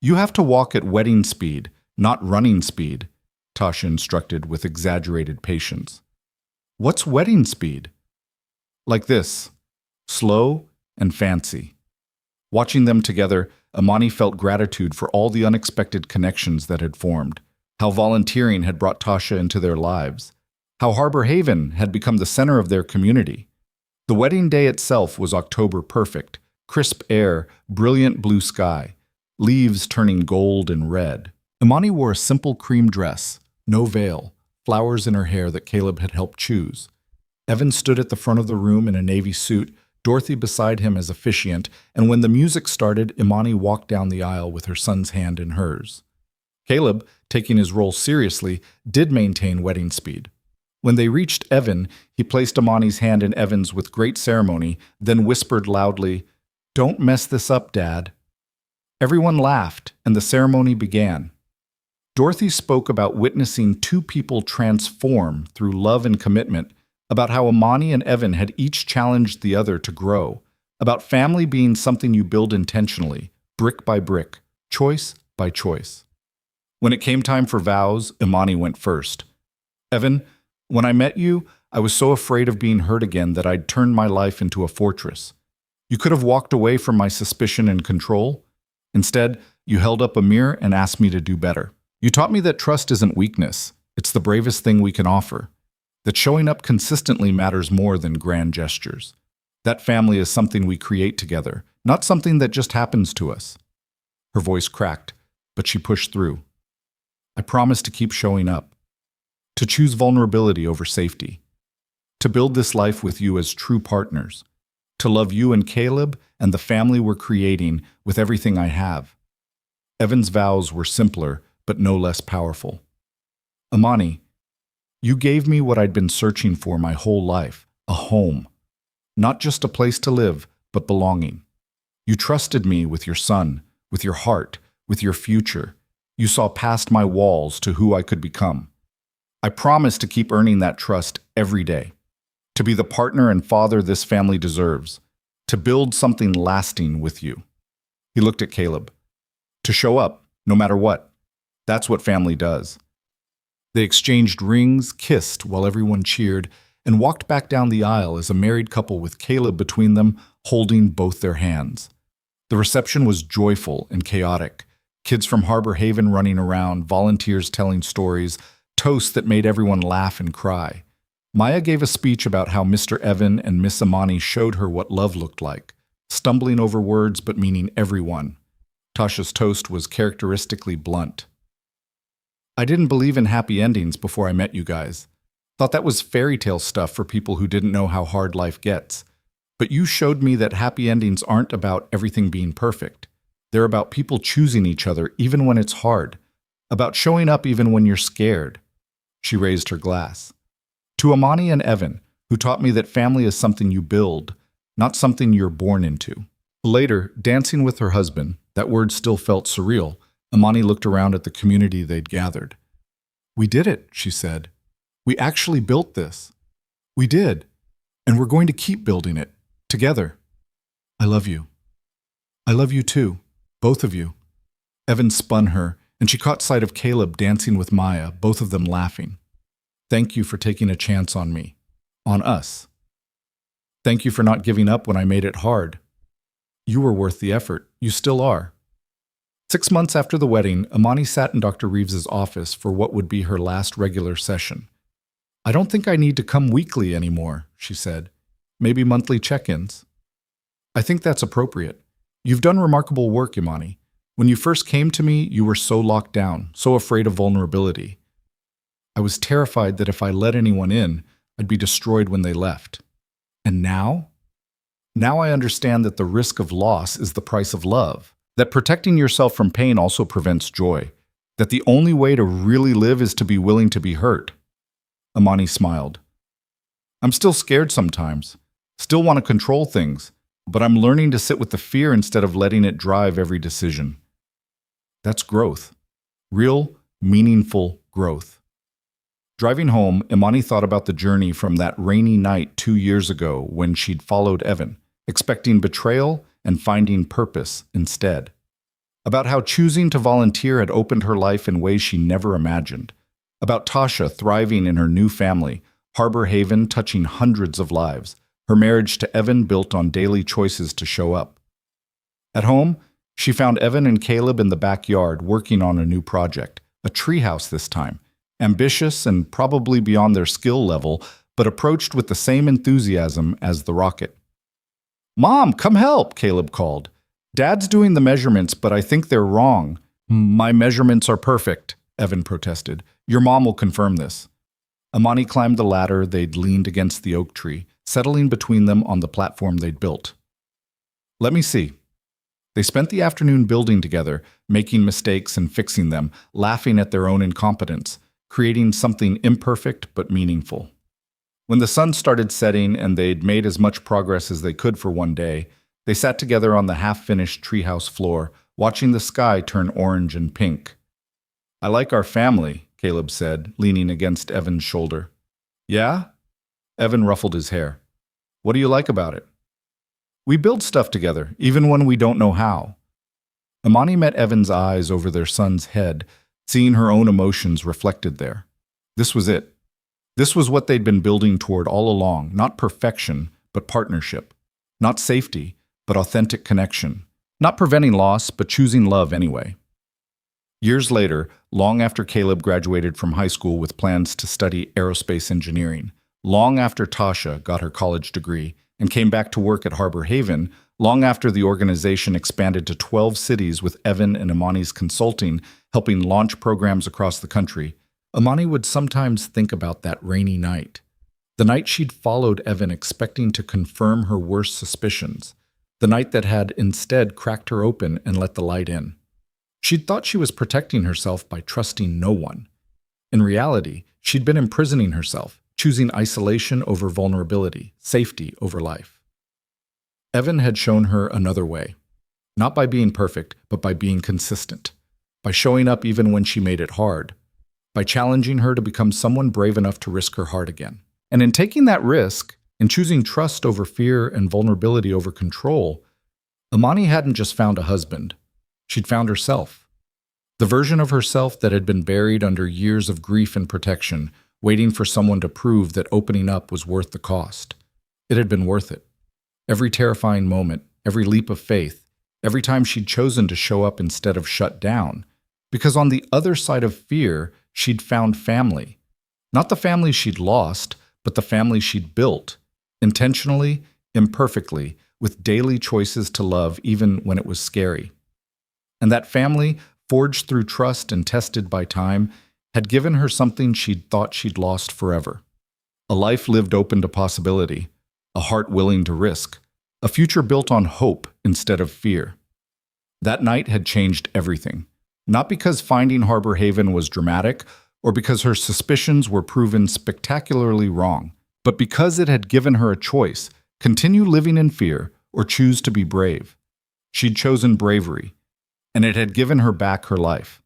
You have to walk at wedding speed, not running speed, Tasha instructed with exaggerated patience. What's wedding speed? Like this, slow and fancy. Watching them together, Amani felt gratitude for all the unexpected connections that had formed, how volunteering had brought Tasha into their lives, how Harbor Haven had become the center of their community. The wedding day itself was October perfect: crisp air, brilliant blue sky, leaves turning gold and red. Amani wore a simple cream dress, no veil, flowers in her hair that Caleb had helped choose. Evan stood at the front of the room in a navy suit, Dorothy beside him as officiant, and when the music started, Imani walked down the aisle with her son's hand in hers. Caleb, taking his role seriously, did maintain wedding speed. When they reached Evan, he placed Imani's hand in Evan's with great ceremony, then whispered loudly, "Don't mess this up, Dad." Everyone laughed, and the ceremony began. Dorothy spoke about witnessing two people transform through love and commitment, about how Imani and Evan had each challenged the other to grow, about family being something you build intentionally, brick by brick, choice by choice. When it came time for vows, Imani went first. "Evan, when I met you, I was so afraid of being hurt again that I'd turned my life into a fortress. You could have walked away from my suspicion and control. Instead, you held up a mirror and asked me to do better. You taught me that trust isn't weakness, it's the bravest thing we can offer. That showing up consistently matters more than grand gestures. That family is something we create together, not something that just happens to us." Her voice cracked, but she pushed through. "I promise to keep showing up. To choose vulnerability over safety. To build this life with you as true partners. To love you and Caleb and the family we're creating with everything I have." Evan's vows were simpler, but no less powerful. "Imani, you gave me what I'd been searching for my whole life, a home. Not just a place to live, but belonging. You trusted me with your son, with your heart, with your future. You saw past my walls to who I could become. I promise to keep earning that trust every day. To be the partner and father this family deserves. To build something lasting with you." He looked at Caleb. "To show up, no matter what. That's what family does." They exchanged rings, kissed while everyone cheered, and walked back down the aisle as a married couple with Caleb between them, holding both their hands. The reception was joyful and chaotic. Kids from Harbor Haven running around, volunteers telling stories, toasts that made everyone laugh and cry. Maya gave a speech about how Mr. Evan and Miss Imani showed her what love looked like, stumbling over words but meaning everyone. Tasha's toast was characteristically blunt. "I didn't believe in happy endings before I met you guys. Thought that was fairy tale stuff for people who didn't know how hard life gets. But you showed me that happy endings aren't about everything being perfect. They're about people choosing each other even when it's hard, about showing up even when you're scared." She raised her glass. "To Imani and Evan, who taught me that family is something you build, not something you're born into." Later, dancing with her husband, that word still felt surreal, Imani looked around at the community they'd gathered. "We did it," she said. "We actually built this. We did. And we're going to keep building it, together. I love you. I love you too, both of you." Evan spun her, and she caught sight of Caleb dancing with Maya, both of them laughing. Thank you for taking a chance on me. On us. Thank you for not giving up when I made it hard. You were worth the effort. You still are. 6 months after the wedding, Imani sat in Dr. Reeves's office for what would be her last regular session. I don't think I need to come weekly anymore, she said. Maybe monthly check-ins. I think that's appropriate. You've done remarkable work, Imani. When you first came to me, you were so locked down, so afraid of vulnerability. I was terrified that if I let anyone in, I'd be destroyed when they left. And now? Now I understand that the risk of loss is the price of love, that protecting yourself from pain also prevents joy, that the only way to really live is to be willing to be hurt. Imani smiled. I'm still scared sometimes, still want to control things, but I'm learning to sit with the fear instead of letting it drive every decision. That's growth. Real, meaningful growth. Driving home, Imani thought about the journey from that rainy night 2 years ago when she'd followed Evan, expecting betrayal and finding purpose instead. About how choosing to volunteer had opened her life in ways she never imagined. About Tasha thriving in her new family, Harbor Haven touching hundreds of lives, her marriage to Evan built on daily choices to show up. At home, she found Evan and Caleb in the backyard working on a new project, a treehouse this time, ambitious and probably beyond their skill level, but approached with the same enthusiasm as the rocket. Mom, come help, Caleb called. Dad's doing the measurements, but I think they're wrong. My measurements are perfect, Evan protested. Your mom will confirm this. Imani climbed the ladder they'd leaned against the oak tree, settling between them on the platform they'd built. Let me see. They spent the afternoon building together, making mistakes and fixing them, laughing at their own incompetence, creating something imperfect but meaningful. When the sun started setting and they'd made as much progress as they could for one day, they sat together on the half-finished treehouse floor, watching the sky turn orange and pink. I like our family, Caleb said, leaning against Evan's shoulder. Yeah? Evan ruffled his hair. What do you like about it? We build stuff together, even when we don't know how. Imani met Evan's eyes over their son's head, seeing her own emotions reflected there. This was it. This was what they'd been building toward all along, not perfection, but partnership. Not safety, but authentic connection. Not preventing loss, but choosing love anyway. Years later, long after Caleb graduated from high school with plans to study aerospace engineering, long after Tasha got her college degree and came back to work at Harbor Haven, long after the organization expanded to 12 cities with Evan and Imani's consulting, helping launch programs across the country, Imani would sometimes think about that rainy night. The night she'd followed Evan expecting to confirm her worst suspicions. The night that had instead cracked her open and let the light in. She'd thought she was protecting herself by trusting no one. In reality, she'd been imprisoning herself, choosing isolation over vulnerability, safety over life. Evan had shown her another way. Not by being perfect, but by being consistent. By showing up even when she made it hard. By challenging her to become someone brave enough to risk her heart again. And in taking that risk, in choosing trust over fear and vulnerability over control, Imani hadn't just found a husband. She'd found herself. The version of herself that had been buried under years of grief and protection, waiting for someone to prove that opening up was worth the cost. It had been worth it. Every terrifying moment, every leap of faith, every time she'd chosen to show up instead of shut down. Because on the other side of fear, she'd found family. Not the family she'd lost, but the family she'd built. Intentionally, imperfectly, with daily choices to love even when it was scary. And that family, forged through trust and tested by time, had given her something she'd thought she'd lost forever. A life lived open to possibility, a heart willing to risk, a future built on hope instead of fear. That night had changed everything. Not because finding Harbor Haven was dramatic, or because her suspicions were proven spectacularly wrong, but because it had given her a choice: continue living in fear or choose to be brave. She'd chosen bravery, and it had given her back her life.